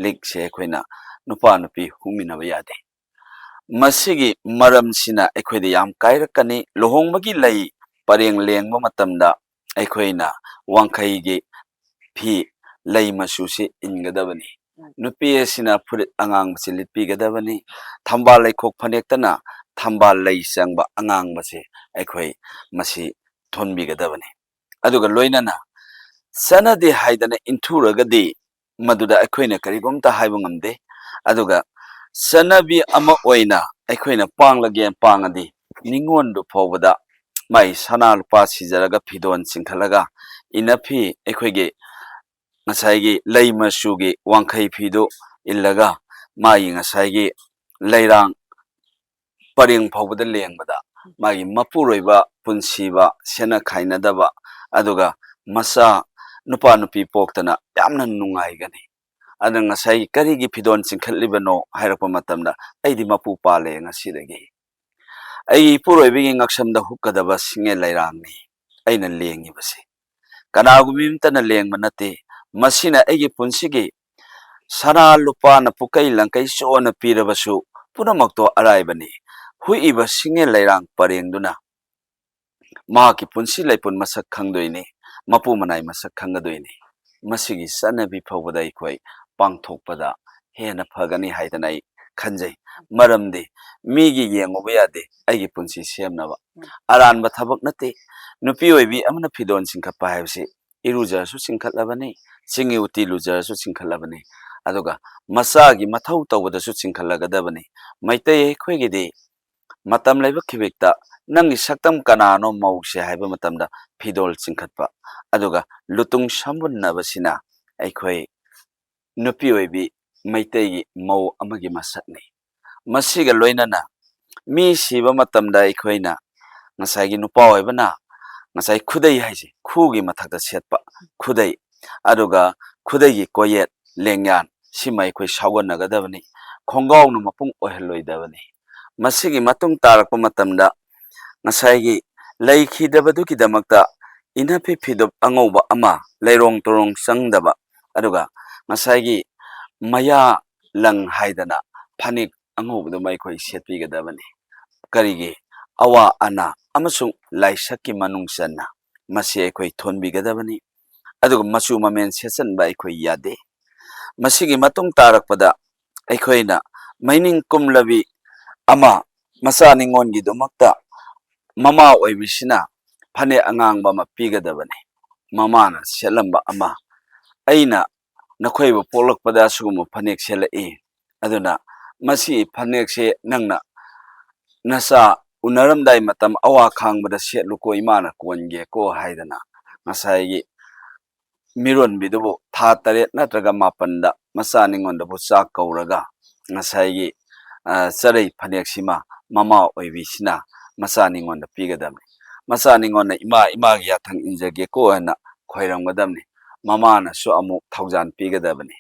ꯂꯤꯛꯁꯦ ꯑꯩꯈꯣꯏꯅ ꯅꯨꯄꯥ ꯅꯨꯄꯤ ꯍꯨꯛꯃꯤꯟꯅꯕ ꯌꯥꯗꯦ ꯃꯁꯤꯒꯤ ꯃꯔꯝꯁꯤꯅ ꯑꯩꯈꯣꯏꯗ ꯌꯥꯝ ꯀꯥꯏꯔꯛꯀꯅꯤ ꯂꯨꯍꯣꯡꯕꯒꯤ ꯂꯩ ꯄꯔꯦꯡ ꯂꯦꯡꯕ ꯃꯇꯝꯗ ꯑꯩꯈꯣꯏꯅ ꯋꯥꯡꯈꯩꯒꯤ ꯐꯤ ꯂꯩ ꯃꯆꯨꯁꯤ ꯏꯟꯒꯗꯕꯅꯤ ꯅꯨꯄꯤ ꯑꯁꯤꯅ ꯐꯨꯔꯤꯠ ꯑꯉꯥꯡꯕꯁꯤ ꯂꯤꯠꯄꯤꯒꯗꯕꯅꯤ ꯊꯝꯕꯥꯜ ꯂꯩꯈꯣꯛ ꯐꯅꯦꯛꯇꯅ ꯊꯝꯕꯥꯜ ꯂꯩ ꯆꯪꯕ ꯑꯉꯥꯡꯕꯁꯦ ꯑꯩꯈꯣꯏ ꯃꯁꯤ ꯊꯣꯟꯕꯤꯒꯗꯕꯅꯤ ꯑꯗꯨꯒ ꯂꯣꯏꯅꯅ ꯆꯠꯅꯗꯦ ꯍꯥꯏꯗꯅ ꯏꯟꯊꯨꯔꯒꯗꯤ ꯃꯗꯨꯗ ꯑꯩꯈꯣꯏꯅ ꯀꯔꯤꯒꯨꯝꯇ ꯍꯥꯏꯕ ꯉꯝꯗꯦ ꯑꯗꯨꯒ ꯆꯠꯅꯕꯤ ꯑꯃ ꯑꯣꯏꯅ ꯑꯩꯈꯣꯏꯅ ꯄꯥꯡꯂꯒꯦ ꯄꯥꯡꯉꯗꯤ ꯅꯤꯉꯣꯟꯗꯨ ꯐꯥꯎꯕꯗ ꯃꯥꯏ ꯁꯅꯥ ꯂꯨꯄꯥ ꯁꯤꯖꯔꯒ ꯐꯤꯗꯣꯟ ꯆꯤꯡꯈꯠꯂꯒ ꯏꯅꯐꯤ ꯑꯩꯈꯣꯏꯒꯤ ꯉꯁꯥꯏꯒꯤ ꯂꯩ ꯃꯆꯨꯒꯤ ꯋꯥꯡꯈꯩ ꯐꯤꯗꯨ ꯏꯜꯂꯒ ꯃꯥꯒꯤ ꯉꯁꯥꯏꯒꯤ ꯂꯩꯔꯥꯡ ꯄꯔꯦꯡ ꯐꯥꯎꯕꯗ ꯂꯦꯡꯕꯗ ꯃꯥꯒꯤ ꯃꯄꯨꯔꯣꯏꯕ ꯄꯨꯟꯁꯤꯕ ꯁꯦꯟꯅ ꯈꯥꯏꯅꯗꯕ ꯑꯗꯨꯒ ꯃꯆꯥ ꯅꯨꯄꯥ ꯅꯨꯄꯤ ꯄꯣꯛꯇꯅ ꯌꯥꯝꯅ ꯅꯨꯡꯉꯥꯏꯒꯅꯤ ꯑꯗꯨꯅ ꯉꯁꯥꯏ ꯀꯔꯤꯒꯤ ꯐꯤꯗꯣꯟ ꯆꯤꯡꯈꯠꯂꯤꯕꯅꯣ ꯍꯥꯏꯔꯛꯄ ꯃꯇꯝꯗ ꯑꯩꯗꯤ ꯃꯄꯨ ꯄꯥꯜꯂꯦ ꯉꯁꯤꯗꯒꯤ ꯑꯩ ꯏꯄꯨꯔꯣꯏꯕꯒꯤ ꯉꯛꯁꯝꯗ ꯍꯨꯛꯀꯗꯕ ꯁꯤꯡꯉꯦ ꯂꯩꯔꯥꯡꯅꯤ ꯑꯩꯅ ꯂꯦꯡꯉꯤꯕꯁꯤ ꯀꯅꯥꯒꯨꯝꯕ ꯑꯃꯇꯅ ꯂꯦꯡꯕ ꯅꯠꯇꯦ ꯃꯁꯤꯅ ꯑꯩꯒꯤ ꯄꯨꯟꯁꯤꯒꯤ ꯁꯅꯥ ꯂꯨꯄꯥꯅ ꯄꯨꯀꯩ ꯂꯪꯀꯩ ꯆꯣꯟꯅ ꯄꯤꯔꯕꯁꯨ ꯄꯨꯝꯅꯃꯛꯇꯣ ꯑꯔꯥꯏꯕꯅꯤ ꯍꯨꯛꯏꯕ ꯁꯤꯡꯉꯦ ꯂꯩꯔꯥꯡ ꯄꯔꯦꯡꯗꯨꯅ ꯃꯍꯥꯛꯀꯤ ꯄꯨꯟꯁꯤ ꯂꯩꯄꯨꯟ ꯃꯁꯛ ꯈꯪꯗꯣꯏꯅꯤ ꯃꯄꯨ ꯃꯅꯥꯏ ꯃꯁꯛ ꯈꯪꯒꯗꯣꯏꯅꯤ ꯃꯁꯤꯒꯤ ꯆꯠꯅꯕꯤ ꯐꯥꯎꯕꯗ ꯑꯩꯈꯣꯏ ꯄꯥꯡꯊꯣꯛꯄꯗ ꯍꯦꯟꯅ ꯐꯒꯅꯤ ꯍꯥꯏꯗꯅ ꯑꯩ ꯈꯟꯖꯩ ꯃꯔꯝꯗꯤ ꯃꯤꯒꯤ ꯌꯦꯡꯉꯨꯕ ꯌꯥꯗꯦ ꯑꯩꯒꯤ ꯄꯨꯟꯁꯤ ꯁꯦꯝꯅꯕ ꯑꯔꯥꯟꯕ ꯊꯕꯛ ꯅꯠꯇꯦ ꯅꯨꯄꯤ ꯑꯣꯏꯕꯤ ꯑꯃꯅ ꯐꯤꯗꯣꯟ ꯆꯤꯡꯈꯠꯄ ꯍꯥꯏꯕꯁꯤ ꯏꯔꯨꯖꯔꯁꯨ ꯆꯤꯡꯈꯠꯂꯕꯅꯤ ꯆꯤꯡꯒꯤ ꯎꯇꯤ ꯂꯨꯖꯔꯁꯨ ꯆꯤꯡꯈꯠꯂꯕꯅꯤ ꯑꯗꯨꯒ ꯃꯆꯥꯒꯤ ꯃꯊꯧ ꯇꯧꯕꯗꯁꯨ ꯆꯤꯡꯈꯠꯂꯒꯗꯕꯅꯤ ꯃꯩꯇꯩ ꯑꯩꯈꯣꯏꯒꯤꯗꯤ ꯃꯇꯝ ꯂꯩꯕ ꯈꯤꯕꯦꯛꯇ ꯅꯪꯒꯤ ꯁꯛꯇꯝ ꯀꯅꯥꯅꯣ ꯃꯧꯁꯦ ꯍꯥꯏꯕ ꯃꯇꯝꯗ ꯐꯤꯗꯣꯜ ꯆꯤꯡꯈꯠꯄ ꯑꯗꯨꯒ ꯂꯨꯇꯨꯡ ꯁꯝꯕꯨꯟꯅꯕꯁꯤꯅ ꯑꯩꯈꯣꯏ ꯅꯨꯄꯤ ꯑꯣꯏꯕꯤ ꯃꯩꯇꯩꯒꯤ ꯃꯧ ꯑꯃꯒꯤ ꯃꯁꯛꯅꯤ ꯃꯁꯤꯒ ꯂꯣꯏꯅꯅ ꯃꯤ ꯁꯤꯕ ꯃꯇꯝꯗ ꯑꯩꯈꯣꯏꯅ ꯉꯁꯥꯏꯒꯤ ꯅꯨꯄꯥ ꯑꯣꯏꯕꯅ ngасai khudai haise khugi mathakta setpa khudai aduga khudai koyet lengyan simai khoi sawonagadabani khonggaw nu mapung oheloidabani masigi matung tarakpa matamda ngasai gi leikhidabadu kidamakta inapi phidop angauba ama leirong torong sangdaba aduga ngasai gi maya lang haidana phanik angaubu mai khoi setpigadabani karigi awa ana amasung laisakki manungsanna masi aikhoi thonbigadabani aduga machu mamen sesanba aikhoi yade masigi matung tarakpada aikoina mining kumlabi ama masa ningon gi domakta mama oibisina phane angangba ma pigadabani mama na selamba ama aina nakhoibu polakpada sugum phanek selai aduna masi phanek se nangna nasa unaramdai matam awa khangbada setluko imana konge ko haidana ngasai gi miron bidubu tha taret natraga mapanda masa ningonda bu chak kauraga ngasai gi sarai phanek sima mama oibisina masa ningonda pigadamni masa ningonna ima gi yathang injage ko hana khoiramgadamni mama na su amu thaujan pigadabni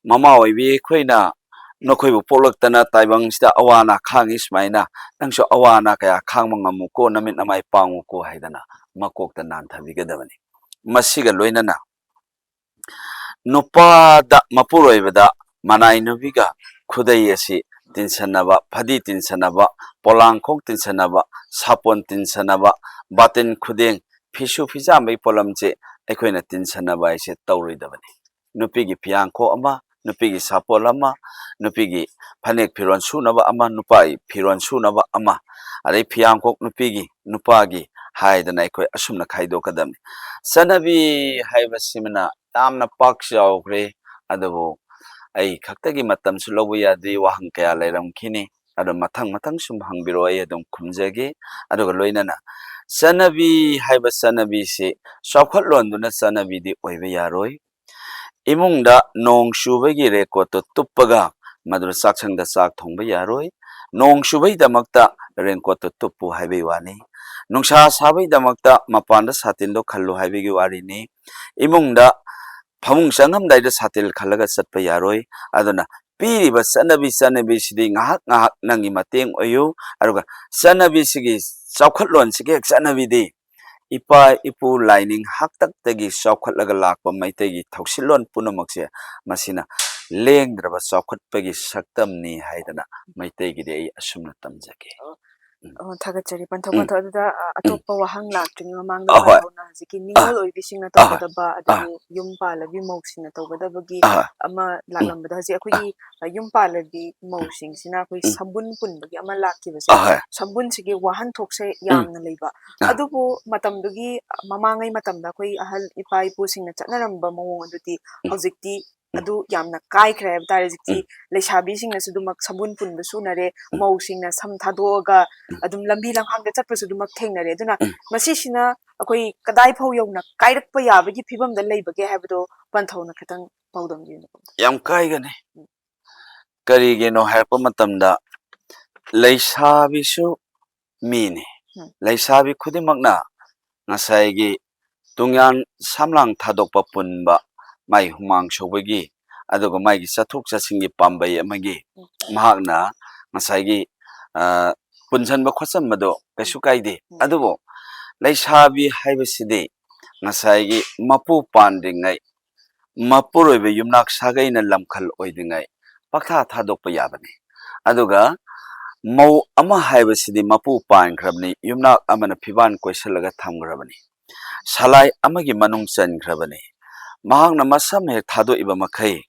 mama oibi khoina nokhoibu polaktana taibang sta awana khangi smaina nangso awana kaya khangma ngamu ko namit namai pangu ko haidana makokta nan thabigadabani masiga loinana nopada mapuroibada manai nobiga khudai asi tinsanaba phadi tinsanaba polangkhok tinsanaba sapon tinsanaba baten khudeng phisu phijambai polamche aikoina tinsanaba aise tauroidabani nupigi phiangkho ama nupigi sapol ama nupigi phanek phiron sunaba ama nupai phiron sunaba ama adai phiangkok nupigi nupagi haidana aikoi asumna khaidokadamni sanabi haibasimna tamna pakchaugre adabu ai khaktagi matam su lobu yadi wahang kaya lairamkhini ado mathang sum hangbiro ai adum khumjage aduga loinana sanabi haiba sanabi se sawkhat londuna sanabi di oibe yaroi imungda nong shubagi record to tuppaga madur saksangda sak thongba yaroi nong shubai damakta raincoat to tuppu haibe wani nungsa sabai damakta mapanda satindo khallu haibe gi wari ni imungda phamung sangam daida satil khalaga satpa yaroi aduna piriba sanabi sidi ngahak nangi mateng oyu aruga sanabi sigi chawkhatlon sige sanabi di ipa ipu lining haktak tagi chawkhatlaga lakpa maitegi thausilon punamakse masina lengdraba chawkhatpagi saktamni haidana maitegi de ai asumna tamjage Thagachari panthok aduda atoppa wahang lakchuni mamangda panthona haziki ningol oibisingna tawgadaba adu yum palabi moksingna tawgadabagi ama laklambada hazi akhoi yum palabi moksing sina akhoi sambun punbagi ama lakibase sambun sigi wahan thokse yamna leiba adubu matamdugi mamangai matamda akhoi ahal ipa ipu singna chatnaramba mawong aduti hojikti adu yamna kai khre habtare jikti lesabi singna sudumak sambun punba sunare mau singna sam thadoga adum lambi langhangda chatpasu dumak thengnare aduna masisina akoi kadai phau yongna kairakpa yabagi phibamda leibage habdo panthona khatang paudam gi yam kai gane kari ge no harpa matamda ꯂꯩꯁꯥꯕꯤꯁꯨ ꯃꯤꯅꯤ ꯂꯩꯁꯥꯕꯤ ꯈꯨꯗꯤꯡꯃꯛꯅ ꯉꯁꯥꯏꯒꯤ ꯇꯨꯡꯌꯥꯟ ꯁꯝꯂꯥꯡ ꯊꯥꯗꯣꯛꯄ ꯄꯨꯟꯕ ꯃꯥꯏ ꯍꯨꯃꯥꯡ ꯁꯧꯕꯒꯤ ꯑꯗꯨꯒ ꯃꯥꯒꯤ ꯆꯠꯊꯣꯛ ꯆꯠꯁꯤꯟꯒꯤ ꯄꯥꯝꯕꯩ ꯑꯃꯒꯤ ꯃꯍꯥꯛꯅ ꯉꯁꯥꯏꯒꯤ ꯄꯨꯟꯁꯟꯕ ꯈꯣꯠꯆꯟꯕꯗꯣ ꯀꯩꯁꯨ ꯀꯥꯏꯗꯦ ꯑꯗꯨꯕꯨ ꯂꯩꯁꯥꯕꯤ ꯍꯥꯏꯕꯁꯤꯗꯤ ꯉꯁꯥꯏꯒꯤ ꯃꯄꯨ ꯄꯥꯟꯗ꯭ꯔꯤꯉꯩ ꯃꯄꯨꯔꯣꯏꯕ ꯌꯨꯝꯅꯥꯛ ꯁꯥꯒꯩꯅ ꯂꯝꯈꯜ ꯑꯣꯏꯗ꯭ꯔꯤꯉꯩ ꯄꯪꯊꯥ ꯊꯥꯗꯣꯛꯄ ꯌꯥꯕꯅꯤ ꯑꯗꯨꯒ ꯃꯧ ꯑꯃ ꯍꯥꯏꯕꯁꯤꯗꯤ ꯃꯄꯨ ꯄꯥꯟꯈ꯭ꯔꯕꯅꯤ ꯌꯨꯝꯅꯥꯛ ꯑꯃꯅ ꯐꯤꯕꯥꯟ ꯀꯣꯏꯁꯜꯂꯒ ꯊꯝꯈ꯭ꯔꯕꯅꯤ ꯁꯂꯥꯏ ꯑꯃꯒꯤ ꯃꯅꯨꯡ ꯆꯟꯈ꯭ꯔꯕꯅꯤ ꯃꯍꯥꯛꯅ ꯃꯁꯝ ꯍꯦꯛ ꯊꯥꯗꯣꯛꯏꯕ ꯃꯈꯩ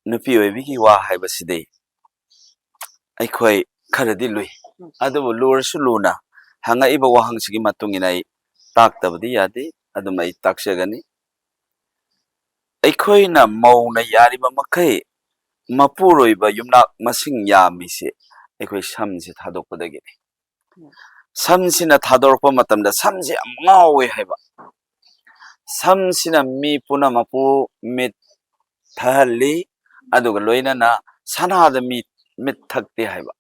ꯅꯨꯄꯤ ꯑꯣꯏꯕꯤꯒꯤ ꯋꯥ ꯍꯥꯏꯕꯁꯤꯗꯤ ꯑꯩꯈꯣꯏ ꯈꯔꯗꯤ ꯂꯨꯏ ꯑꯗꯨꯕꯨ ꯂꯨꯔꯁꯨ ꯂꯨꯅ ꯍꯪꯉꯛꯏꯕ ꯋꯥꯍꯪꯁꯤꯒꯤ ꯃꯇꯨꯡ ꯏꯟꯅ ꯑꯩ ꯇꯥꯛꯇꯕꯗꯤ ꯌꯥꯗꯦ ꯑꯗꯨꯝ ꯑꯩ ꯇꯥꯛꯆꯒꯅꯤ ꯑꯩꯈꯣꯏꯅ ꯃꯧꯅ ꯌꯥꯔꯤꯕ ꯃꯈꯩ ꯃꯄꯨꯔꯣꯏꯕ ꯌꯨꯝꯅꯥꯛ ꯃꯁꯤꯡ ꯌꯥꯝꯃꯤꯁꯦ ꯑꯩꯈꯣꯏ ꯁꯝꯁꯦ ꯊꯥꯗꯣꯛꯄꯗꯒꯤꯅꯤ ꯁꯝꯁꯤꯅ ꯊꯥꯗꯣꯔꯛꯄ ꯃꯇꯝꯗ ꯁꯝꯁꯦ ꯌꯥꯝ ꯉꯥꯎꯋꯦ ꯍꯥꯏꯕ ꯁꯝꯁꯤꯅ ꯃꯤ ꯄꯨꯝꯅꯃꯛꯄꯨ ꯃꯤꯠ ꯊꯍꯜꯂꯤ ꯑꯗꯨꯒ ꯂꯣꯏꯅꯅ ꯁꯅꯥꯗ ꯃꯤꯠ ꯊꯛꯇꯦ ꯍꯥꯏꯕ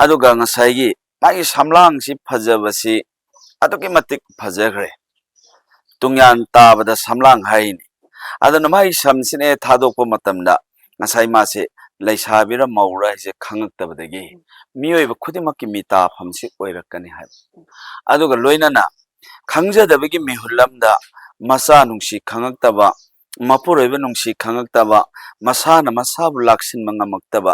ꯑꯗꯨꯒ ꯉꯁꯥꯏꯒꯤ ꯃꯥꯒꯤ ꯁꯝꯂꯥꯡꯁꯤ ꯐꯖꯕꯁꯤ ꯑꯗꯨꯛꯀꯤ ꯃꯇꯤꯛ ꯐꯖꯈ꯭ꯔꯦ ꯇꯨꯡꯌꯥꯟ ꯇꯥꯕꯗ ꯁꯝꯂꯥꯡ ꯍꯥꯏꯅꯤ ꯑꯗꯨꯅ ꯃꯥꯒꯤ ꯁꯝꯁꯤꯅ ꯊꯥꯗꯣꯛꯄ ꯃꯇꯝꯗ ꯉꯁꯥꯏ ꯃꯥꯁꯦ ꯂꯩꯁꯥꯕꯤꯔ ꯃꯧꯔ ꯍꯥꯏꯁꯦ ꯈꯪꯉꯛꯇꯕꯗꯒꯤ ꯃꯤꯑꯣꯏꯕ ꯈꯨꯗꯤꯡꯃꯛꯀꯤ ꯃꯤꯇꯥꯐꯝꯁꯤ ꯑꯣꯏꯔꯛꯀꯅꯤ ꯍꯥꯏꯕ ꯑꯗꯨꯒ ꯂꯣꯏꯅꯅ ꯈꯪꯖꯗꯕꯒꯤ ꯃꯤꯍꯨꯜ ꯑꯃꯗ ꯃꯆꯥ ꯅꯨꯡꯁꯤ ꯈꯪꯉꯛꯇꯕ ꯃꯄꯨꯔꯣꯏꯕ ꯅꯨꯡꯁꯤ ꯈꯪꯉꯛꯇꯕ ꯃꯁꯥꯅ ꯃꯁꯥꯕꯨ ꯂꯥꯛꯁꯤꯟꯕ ꯉꯝꯃꯛꯇꯕ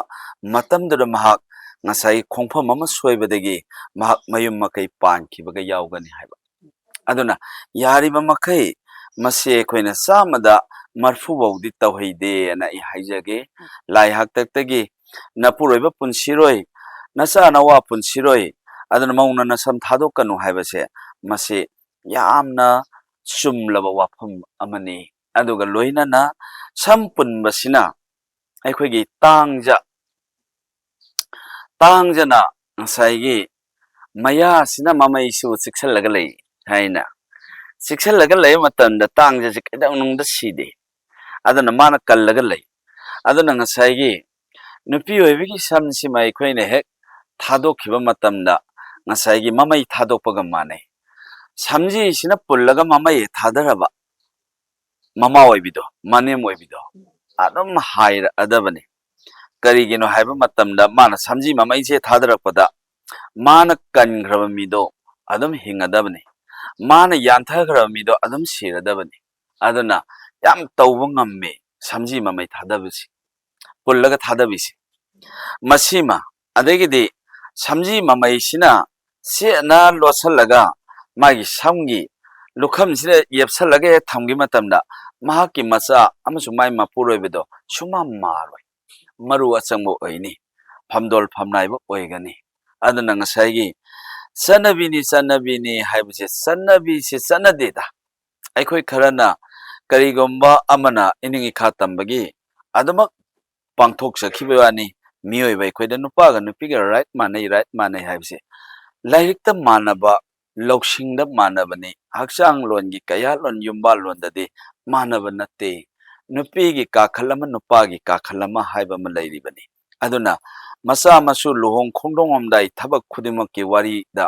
ꯃꯇꯝꯗꯨꯗ ꯃꯍꯥꯛ ꯉꯁꯥꯏ ꯈꯣꯡꯐꯝ ꯑꯃ ꯁꯣꯏꯕꯗꯒꯤ ꯃꯍꯥꯛ ꯃꯌꯨꯝ ꯃꯀꯩ ꯄꯥꯟꯈꯤꯕꯒ ꯌꯥꯎꯒꯅꯤ ꯍꯥꯏꯕ ꯑꯗꯨꯅ ꯌꯥꯔꯤꯕ ꯃꯈꯩ ꯃꯁꯤ ꯑꯩꯈꯣꯏꯅ ꯆꯥꯝꯃꯗ ꯃꯔꯐꯨꯐꯥꯎꯗꯤ ꯇꯧꯍꯩꯗꯦꯅ ꯑꯩ ꯍꯥꯏꯖꯒꯦ ꯂꯥꯏ ꯍꯥꯛꯇꯛꯇꯒꯤ ꯅꯄꯨꯔꯣꯏꯕ ꯄꯨꯟꯁꯤꯔꯣꯏ ꯅꯆꯥ ꯅꯋꯥ ꯄꯨꯟꯁꯤꯔꯣꯏ ꯑꯗꯨꯅ ꯃꯧꯅ ꯅꯁꯝ ꯊꯥꯗꯣꯛꯀꯅꯨ ꯍꯥꯏꯕꯁꯦ ꯃꯁꯤ ꯌꯥꯝꯅ ꯆꯨꯝꯂꯕ ꯋꯥꯐꯝ ꯑꯃꯅꯤ ꯑꯗꯨꯒ ꯂꯣꯏꯅꯅ ꯁꯝ ꯄꯨꯟꯕꯁꯤꯅ ꯑꯩꯈꯣꯏꯒꯤ ꯇꯥꯡꯖꯅ ꯉꯁꯥꯏꯒꯤ ꯃꯌꯥꯁꯤꯅ ꯃꯃꯩꯁꯨ ꯆꯤꯛꯁꯜꯂꯒ ꯂꯩ ꯍꯥꯏꯅ ꯆꯤꯛꯁꯜꯂꯒ ꯂꯩꯕ ꯃꯇꯝꯗ ꯇꯥꯡꯖꯁꯤ ꯀꯩꯗꯧꯅꯨꯡꯗ ꯁꯤꯗꯦ ꯑꯗꯨꯅ ꯃꯥꯅ ꯀꯜꯂꯒ ꯂꯩ ꯑꯗꯨꯅ ꯉꯁꯥꯏꯒꯤ ꯅꯨꯄꯤ ꯑꯣꯏꯕꯒꯤ ꯁꯝꯁꯤꯃ ꯑꯩꯈꯣꯏꯅ ꯍꯦꯛ ꯊꯥꯗꯣꯛꯈꯤꯕ ꯃꯇꯝꯗ ꯉꯁꯥꯏꯒꯤ ꯃꯃꯩ ꯊꯥꯗꯣꯛꯄꯒ ꯃꯥꯟꯅꯩ ꯁꯝꯖꯤꯁꯤꯅ ꯄꯨꯜꯂꯒ ꯃꯃꯩ ꯊꯥꯗꯔꯕ ꯃꯃꯥ ꯑꯣꯏꯕꯤꯗꯣ ꯃꯅꯦꯝ ꯑꯣꯏꯕꯤꯗꯣ ꯑꯗꯨꯝ ꯍꯥꯏꯔꯛꯑꯗꯕꯅꯤ ꯀꯔꯤꯒꯤꯅꯣ ꯍꯥꯏꯕ ꯃꯇꯝꯗ ꯃꯥꯅ ꯁꯝꯖꯤ ꯃꯃꯩꯁꯦ ꯊꯥꯗꯔꯛꯄꯗ ꯃꯥꯅ ꯀꯟꯈ꯭ꯔꯕ ꯃꯤꯗꯣ ꯑꯗꯨꯝ ꯍꯤꯡꯒꯗꯕꯅꯤ ꯃꯥꯅ ꯌꯥꯟꯊꯈ꯭ꯔꯕ ꯃꯤꯗꯣ ꯑꯗꯨꯝ ꯁꯤꯔꯗꯕꯅꯤ ꯑꯗꯨꯅ ꯌꯥꯝ ꯇꯧꯕ ꯉꯝꯃꯤ ꯁꯝꯖꯤ ꯃꯃꯩ ꯊꯥꯗꯕꯁꯤ ꯄꯨꯜꯂꯒ ꯊꯥꯗꯕꯤꯁꯤ ꯃꯁꯤꯃ ꯑꯗꯒꯤꯗꯤ ꯁꯝꯖꯤ ꯃꯃꯩꯁꯤꯅ ꯁꯦꯠꯅ ꯂꯣꯠꯁꯤꯜꯂꯒ ꯃꯥꯒꯤ ꯁꯝꯒꯤ ꯂꯨꯈꯝꯁꯤꯗ ꯌꯦꯞꯁꯜꯂꯒ ꯍꯦꯛ ꯊꯝꯈꯤꯕ ꯃꯇꯝꯗ ꯃꯍꯥꯛꯀꯤ ꯃꯆꯥ ꯑꯃꯁꯨꯡ ꯃꯥꯒꯤ ꯃꯄꯨꯔꯣꯏꯕꯗꯣ ꯁꯨꯡꯃꯥꯡ ꯃꯥꯔꯣꯏ ꯃꯔꯨ ꯑꯆꯪꯕ ꯑꯣꯏꯅꯤ ꯐꯝꯗꯣꯜ ꯐꯝꯅꯥꯏꯕ ꯑꯣꯏꯒꯅꯤ ꯑꯗꯨꯅ ꯉꯁꯥꯏꯒꯤ ꯆꯠꯅꯕꯤꯅꯤ ꯍꯥꯏꯕꯁꯦ ꯆꯠꯅꯕꯤꯁꯦ ꯆꯠꯅꯗꯦꯗ ꯑꯩꯈꯣꯏ ꯈꯔꯅ ꯀꯔꯤꯒꯨꯝꯕ ꯑꯃꯅ ꯏꯅꯤꯡ ꯏꯈꯥ ꯇꯝꯕꯒꯤ ꯑꯗꯨꯃꯛ ꯄꯥꯡꯊꯣꯛꯆꯈꯤꯕ ꯋꯥꯅꯤ ꯃꯤꯑꯣꯏꯕ ꯑꯩꯈꯣꯏꯗ ꯅꯨꯄꯥꯒ ꯅꯨꯄꯤꯒ ꯔꯥꯏꯠ ꯃꯥꯟꯅꯩ ꯍꯥꯏꯕꯁꯦ ꯂꯥꯏꯔꯤꯛꯇ ꯃꯥꯟꯅꯕ ꯂꯧꯁꯤꯡꯗ ꯃꯥꯟꯅꯕꯅꯤ ꯍꯛꯆꯥꯡ ꯂꯣꯟꯒꯤ ꯀꯌꯥꯂꯣꯟ ꯌꯨꯝꯕꯥꯜꯂꯣꯟꯗꯗꯤ ꯃꯥꯟꯅꯕ ꯅꯠꯇꯦ ꯅꯨꯄꯤꯒꯤ ꯀꯥꯈꯜ ꯑꯃ ꯅꯨꯄꯥꯒꯤ ꯀꯥꯈꯜ ꯑꯃ ꯍꯥꯏꯕ ꯑꯃ ꯂꯩꯔꯤꯕꯅꯤ ꯑꯗꯨꯅ ꯃꯆꯥ ꯃꯁꯨ ꯂꯨꯍꯣꯡ ꯈꯣꯡꯗꯣꯡꯂꯝꯗꯥꯏ ꯊꯕꯛ ꯈꯨꯗꯤꯡꯃꯛꯀꯤ ꯋꯥꯔꯤꯗ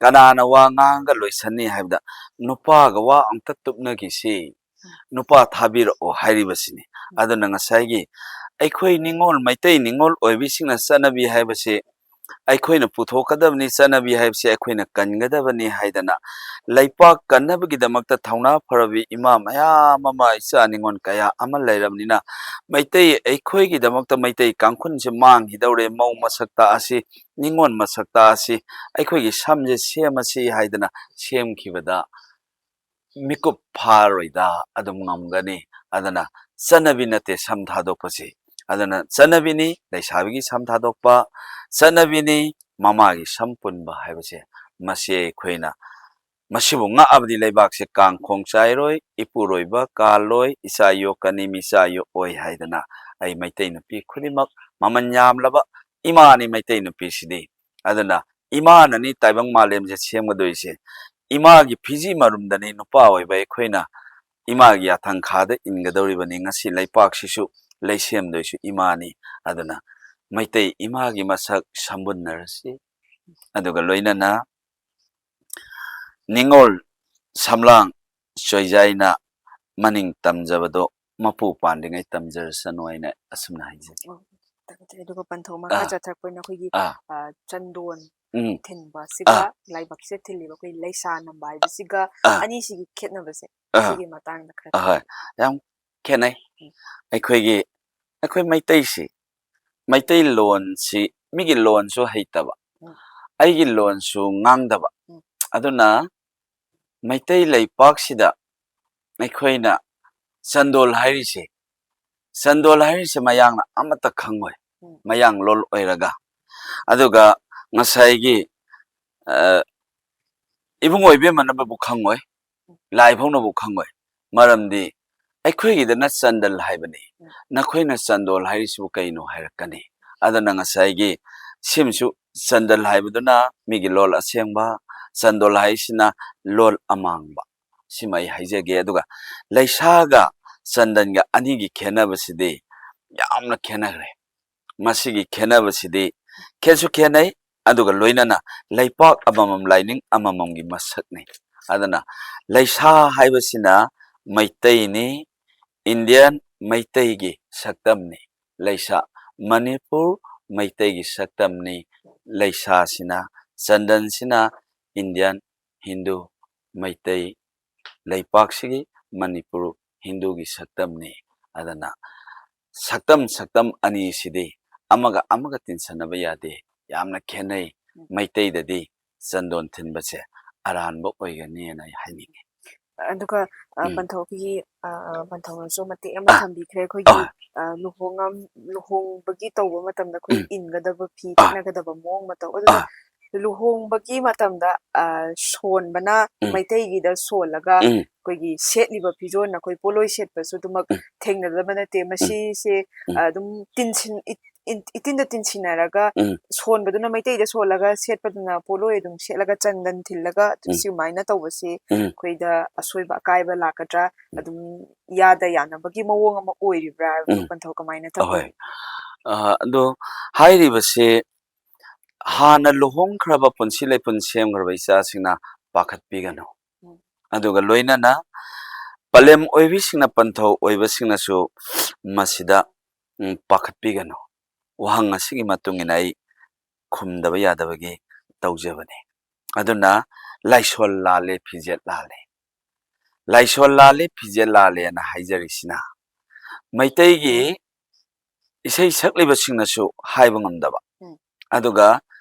ꯀꯅꯥꯅ ꯋꯥ ꯉꯥꯡꯉꯒ ꯂꯣꯏꯁꯟꯅꯤ ꯍꯥꯏꯕꯗ ꯅꯨꯄꯥꯒ ꯋꯥ ꯑꯝꯇ ꯇꯨꯞꯅꯈꯤꯁꯤ ꯅꯨꯄꯥ ꯊꯥꯕꯤꯔꯛꯑꯣ ꯍꯥꯏꯔꯤꯕꯁꯤꯅꯤ ꯑꯗꯨꯅ ꯉꯁꯥꯏꯒꯤ ꯑꯩꯈꯣꯏ ꯅꯤꯡꯉꯣꯜ ꯃꯩꯇꯩ ꯅꯤꯡꯉꯣꯜ ꯑꯣꯏꯕꯤꯁꯤꯡꯅ ꯆꯠꯅꯕꯤ ꯍꯥꯏꯕꯁꯤ ꯑꯩꯈꯣꯏꯅ ꯄꯨꯊꯣꯛꯀꯗꯕꯅꯤ ꯆꯠꯅꯕꯤ ꯍꯥꯏꯕꯁꯤ ꯑꯩꯈꯣꯏꯅ ꯀꯟꯒꯗꯕꯅꯤ ꯍꯥꯏꯗꯅ ꯂꯩꯄꯥꯛ ꯀꯟꯅꯕꯒꯤꯗꯃꯛꯇ ꯊꯧꯅꯥ ꯐꯔꯕꯤ ꯏꯃꯥ ꯃꯌꯥꯝ ꯑꯃ ꯏꯆꯥ ꯅꯤꯡꯉꯣꯜ ꯀꯌꯥ ꯑꯃ ꯂꯩꯔꯕꯅꯤꯅ ꯃꯩꯇꯩ ꯑꯩꯈꯣꯏꯒꯤꯗꯃꯛꯇ ꯃꯩꯇꯩ ꯀꯥꯡꯈꯨꯟꯁꯦ ꯃꯥꯡꯈꯤꯗꯧꯔꯦ ꯃꯧ ꯃꯁꯛ ꯇꯥꯛꯑꯁꯤ ꯅꯤꯡꯉꯣꯜ ꯃꯁꯛ ꯇꯥꯛꯑꯁꯤ ꯑꯩꯈꯣꯏꯒꯤ ꯁꯝꯁꯦ ꯁꯦꯝꯃꯁꯤ ꯍꯥꯏꯗꯅ ꯁꯦꯝꯈꯤꯕꯗ ꯃꯤꯀꯨꯞ ꯐꯥꯔꯣꯏꯗ ꯑꯗꯨꯝ ꯉꯝꯒꯅꯤ ꯑꯗꯨꯅ ꯆꯠꯅꯕꯤ ꯅꯠꯇꯦ ꯁꯝ ꯊꯥꯗꯣꯛꯄꯁꯤ ꯑꯗꯨꯅ ꯆꯠꯅꯕꯤꯅꯤ ꯂꯩꯁꯥꯕꯤꯒꯤ ꯁꯝ ꯊꯥꯗꯣꯛꯄ ꯆꯠꯅꯕꯤꯅꯤ ꯃꯃꯥꯒꯤ ꯁꯝ ꯄꯨꯟꯕ ꯍꯥꯏꯕꯁꯦ ꯃꯁꯤ ꯑꯩꯈꯣꯏꯅ ꯃꯁꯤꯕꯨ ꯉꯥꯛꯑꯕꯗꯤ ꯂꯩꯕꯥꯛꯁꯦ ꯀꯥꯡꯈꯣꯡ ꯆꯥꯏꯔꯣꯏ ꯏꯄꯨꯔꯣꯏꯕ ꯀꯥꯜꯂꯣꯏ ꯏꯆꯥ ꯌꯣꯛꯀꯅꯤ ꯃꯤꯆꯥ ꯌꯣꯛꯑꯣꯏ ꯍꯥꯏꯗꯅ ꯑꯩ ꯃꯩꯇꯩ ꯅꯨꯄꯤ ꯈꯨꯗꯤꯡꯃꯛ ꯃꯃꯜ ꯌꯥꯝꯂꯕ ꯏꯃꯥꯅꯤ ꯃꯩꯇꯩ ꯅꯨꯄꯤꯁꯤꯗꯤ ꯑꯗꯨꯅ ꯏꯃꯥꯅꯅꯤ ꯇꯥꯏꯕꯪ ꯃꯥꯂꯦꯝꯁꯦ ꯁꯦꯝꯒꯗꯣꯏꯁꯦ ꯏꯃꯥꯒꯤ ꯐꯤꯖꯤ ꯃꯔꯨꯝꯗꯅꯤ ꯅꯨꯄꯥ ꯑꯣꯏꯕ ꯑꯩꯈꯣꯏꯅ ꯏꯃꯥꯒꯤ ꯌꯥꯊꯪꯈꯥꯗ ꯏꯟꯒꯗꯧꯔꯤꯕꯅꯤ ꯉꯁꯤ ꯂꯩꯄꯥꯛꯁꯤꯁꯨ ꯂꯩꯁꯦꯝꯗꯣꯏꯁꯨ ꯏꯃꯥꯅꯤ ꯑꯗꯨꯅ ꯃꯩꯇꯩ ꯏꯃꯥꯒꯤ ꯃꯁꯛ ꯁꯝꯕꯨꯟꯅꯔꯁꯤ ꯑꯗꯨꯒ ꯂꯣꯏꯅꯅ ꯅꯤꯡꯉꯣꯜ ꯁꯝꯂꯥꯡ ꯆꯣꯏꯖꯥꯏꯅ ꯃꯅꯤꯡ ꯇꯝꯖꯕꯗꯣ ꯃꯄꯨ ꯄꯥꯟꯗ꯭ꯔꯤꯉꯩ ꯇꯝꯖꯔꯁꯅꯨ ꯍꯥꯏꯅ ꯑꯁꯨꯝꯅ ꯍꯥꯏꯖꯒꯦ ꯑꯗꯨꯒ ꯄꯟꯊꯧ ꯃꯈꯥ ꯑꯥ ꯆꯠꯊꯔꯛꯄ ꯑꯩꯈꯣꯏꯒꯤ ꯑꯥ ꯆꯟꯗꯣꯟ ꯎꯝ ꯊꯤꯟꯕꯁꯤꯒ ꯑꯥ ꯂꯥꯏꯕꯛꯁꯤꯗ ꯊꯤꯜꯂꯤꯕ ꯑꯩꯈꯣꯏ ꯂꯩꯁꯥ ꯅꯝꯕ ꯍꯥꯏꯕꯁꯤꯒ ꯑꯥ ꯑꯅꯤꯁꯤꯒꯤ ꯈꯦꯠꯅꯕꯁꯦ ꯑꯥ ꯁꯤꯒꯤ ꯃꯇꯥꯡꯗ ꯈꯔ ꯑꯍꯣꯏ ꯊꯝꯕꯤꯌꯨ ꯌꯥꯝ ꯈꯦꯠꯅꯩ ꯎꯝ ꯑꯩꯈꯣꯏ ꯃꯩꯇꯩꯁꯤ ꯃꯩꯇꯩ ꯂꯣꯟꯁꯤ ꯃꯤꯒꯤ ꯂꯣꯟꯁꯨ ꯍꯩꯇꯕ ꯎꯝ ꯑꯩꯒꯤ ꯂꯣꯟꯁꯨ ꯉꯥꯡꯗꯕ ꯎꯝ ꯑꯗꯨꯅ ꯃꯩꯇꯩ ꯂꯩꯄꯥꯛꯁꯤꯗ ꯑꯩꯈꯣꯏꯅ ꯆꯟꯗꯣꯜ ꯍꯥꯏꯔꯤꯁꯦ ꯃꯌꯥꯡꯅ ꯑꯃꯠꯇ ꯈꯪꯉꯣꯏ ꯎꯝ ꯃꯌꯥꯡ ꯂꯣꯜ ꯑꯣꯏꯔꯒ ꯑꯗꯨꯒ ꯉꯁꯥꯏꯒꯤ ꯏꯕꯨꯡ ꯑꯣꯏꯕꯦꯝꯃꯅꯕꯨ ꯈꯪꯉꯣꯏ ꯂꯥꯏꯐꯥꯎꯅꯕꯨ ꯈꯪꯉꯣꯏ ꯃꯔꯝꯗꯤ ꯑꯩꯈꯣꯏꯒꯤꯗꯅ ꯆꯟꯗꯜ ꯍꯥꯏꯕꯅꯤ ꯎꯝ ꯅꯈꯣꯏꯅ ꯆꯟꯗꯣꯜ ꯍꯥꯏꯔꯤꯁꯤꯕꯨ ꯀꯩꯅꯣ ꯍꯥꯏꯔꯛꯀꯅꯤ ꯑꯗꯨꯅ ꯉꯁꯥꯏꯒꯤ ꯁꯤꯃꯁꯨ ꯆꯟꯗꯜ ꯍꯥꯏꯕꯗꯨꯅ ꯃꯤꯒꯤ ꯂꯣꯜ ꯑꯁꯦꯡꯕ ꯆꯟꯗꯣꯜ ꯍꯥꯏꯁꯤꯅ ꯂꯣꯜ ꯑꯃꯥꯡꯕ ꯁꯤꯃ ꯑꯩ ꯍꯥꯏꯖꯒꯦ ꯑꯗꯨꯒ ꯂꯩꯁꯥꯒ ꯆꯟꯗꯟꯒ ꯑꯅꯤꯒꯤ ꯈꯦꯠꯅꯕꯁꯤꯗꯤ ꯌꯥꯝꯅ ꯈꯦꯠꯅꯈ꯭ꯔꯦ ꯃꯁꯤꯒꯤ ꯈꯦꯠꯅꯕꯁꯤꯗꯤ ꯈꯦꯠꯁꯨ ꯈꯦꯠꯅꯩ ꯑꯗꯨꯒ ꯂꯣꯏꯅꯅ ꯂꯩꯄꯥꯛ ꯑꯃꯃꯝ ꯂꯥꯏꯅꯤꯡ ꯑꯃꯃꯝꯒꯤ ꯃꯁꯛꯅꯤ ꯑꯗꯨꯅ ꯂꯩꯁꯥ ꯍꯥꯏꯕꯁꯤꯅ ꯃꯩꯇꯩꯅꯤ ꯏꯟꯗꯤꯌꯟ ꯃꯩꯇꯩꯒꯤ ꯁꯛꯇꯝꯅꯤ ꯂꯩꯁꯥ ꯃꯅꯤꯄꯨꯔ ꯃꯩꯇꯩꯒꯤ ꯁꯛꯇꯝꯅꯤ ꯂꯩꯁꯥꯁꯤꯅ ꯆꯟꯗꯟꯁꯤꯅ ꯏꯟꯗꯤꯌꯟ ꯍꯤꯟꯗꯨ ꯃꯩꯇꯩ ꯂꯩꯄꯥꯛꯁꯤꯒꯤ ꯃꯅꯤꯄꯨꯔ ꯍꯤꯟꯗꯨꯒꯤ ꯁꯛꯇꯝꯅꯤ ꯑꯗꯨꯅ ꯁꯛꯇꯝ ꯑꯅꯤꯁꯤꯗꯤ ꯑꯃꯒ ꯇꯤꯟꯁꯟꯅꯕ ꯌꯥꯗꯦ ꯌꯥꯝꯅ ꯈꯦꯠꯅꯩ ꯃꯩꯇꯩꯗꯗꯤ ꯆꯟꯗꯣꯟ ꯊꯤꯟꯕꯁꯦ ꯑꯔꯥꯟꯕ ꯑꯣꯏꯒꯅꯤꯅ ꯑꯩ ꯍꯥꯏꯅꯤꯡꯉꯤ ꯑꯗꯨꯒ ꯎꯝ ꯄꯟꯊꯧꯒꯤ ꯄꯟꯊꯧꯅꯁꯨ ꯃꯇꯦꯛ ꯑꯃ ꯊꯝꯕꯤꯈ꯭ꯔꯦ ꯑꯩꯈꯣꯏꯒꯤ ꯑꯍꯣꯏ ꯂꯨꯍꯣꯡꯕꯒꯤ ꯇꯧꯕ ꯃꯇꯝꯗ ꯑꯩꯈꯣꯏ ꯏꯟꯒꯗꯕ ꯐꯤ ꯑꯥ ꯊꯛꯅꯒꯗꯕ ꯃꯑꯣꯡ ꯃꯇꯧ ꯑꯗꯨꯒ ꯑꯥ ꯂꯨꯍꯣꯡꯕꯒꯤ ꯃꯇꯝꯗ ꯁꯣꯟꯕꯅ ꯎꯝ ꯃꯩꯇꯩꯒꯤꯗ ꯁꯣꯜꯂꯒ ꯎꯝ ꯑꯩꯈꯣꯏꯒꯤ ꯁꯦꯠꯂꯤꯕ ꯐꯤꯖꯣꯜ ꯑꯩꯈꯣꯏ ꯄꯣꯠꯂꯣꯏ ꯁꯦꯠꯄꯁꯨ ꯑꯗꯨꯃꯛ ꯎꯝ ꯊꯦꯡꯅꯗꯕ ꯅꯠꯇꯦ ꯎꯝ ꯃꯁꯤꯁꯦ ꯎꯝ ꯑꯗꯨꯝ ꯏꯇꯤꯟꯗ ꯇꯤꯟꯁꯤꯟꯅꯔꯒ ꯎꯝ ꯁꯣꯟꯕꯗꯨꯅ ꯃꯩꯇꯩꯗ ꯁꯣꯜꯂꯒ ꯁꯦꯠꯄꯗꯨꯅ ꯄꯣꯠꯂꯣꯏ ꯑꯗꯨꯝ ꯁꯦꯠꯂꯒ ꯆꯟꯗꯟ ꯊꯤꯜꯂꯒ ꯎꯝ ꯁꯨꯃꯥꯏꯅ ꯇꯧꯕꯁꯤ ꯎꯝ ꯑꯩꯈꯣꯏꯗ ꯑꯁꯣꯏꯕ ꯑꯀꯥꯏꯕ ꯂꯥꯛꯀꯗ꯭ꯔꯥ ꯑꯗꯨꯝ ꯌꯥꯗ ꯌꯥꯅꯕꯒꯤ ꯃꯑꯣꯡ ꯑꯃ ꯑꯣꯏꯔꯤꯕ꯭ꯔꯥ ꯍꯥꯏꯕꯗꯣ ꯎꯝ ꯄꯟꯊꯧ ꯀꯃꯥꯏꯅ ꯑꯍꯣꯏ ꯊꯝꯕꯤꯅꯤ ꯑꯗꯣ ꯍꯥꯏꯔꯤꯕꯁꯦ ꯍꯥꯟꯅ ꯂꯨꯍꯣꯡꯈ꯭ꯔꯕ ꯄꯨꯟꯁꯤ ꯂꯩꯄꯨꯟ ꯁꯦꯝꯈ꯭ꯔꯕ ꯏꯆꯥꯁꯤꯡꯅ ꯄꯥꯈꯠꯄꯤꯒꯅꯨ ꯎꯝ ꯑꯗꯨꯒ ꯂꯣꯏꯅꯅ ꯄꯂꯦꯝ ꯑꯣꯏꯕꯤꯁꯤꯡꯅ ꯄꯟꯊꯧ ꯑꯣꯏꯕꯁꯤꯡꯅꯁꯨ ꯃꯁꯤꯗ ꯄꯥꯈꯠꯄꯤꯒꯅꯨ ꯋꯥꯍꯪ ꯑꯁꯤꯒꯤ ꯃꯇꯨꯡ ꯏꯟꯅ ꯑꯩ ꯈꯨꯝꯗꯕ ꯌꯥꯗꯕꯒꯤ ꯇꯧꯖꯕꯅꯤ ꯑꯗꯨꯅ ꯂꯥꯏꯁꯣꯜ ꯂꯥꯜꯂꯦ ꯐꯤꯖꯦꯠ ꯂꯥꯜꯂꯦ ꯂꯥꯏꯁꯣꯜ ꯂꯥꯜꯂꯦ ꯐꯤꯖꯦꯠ ꯂꯥꯜꯂꯦꯅ ꯍꯥꯏꯖꯔꯤꯁꯤꯅ ꯃꯩꯇꯩꯒꯤ ꯏꯁꯩ ꯁꯛꯂꯤꯕꯁꯤꯡꯅꯁꯨ ꯍꯥꯏꯕ ꯉꯝꯗꯕ ꯎꯝ ꯑꯗꯨꯒ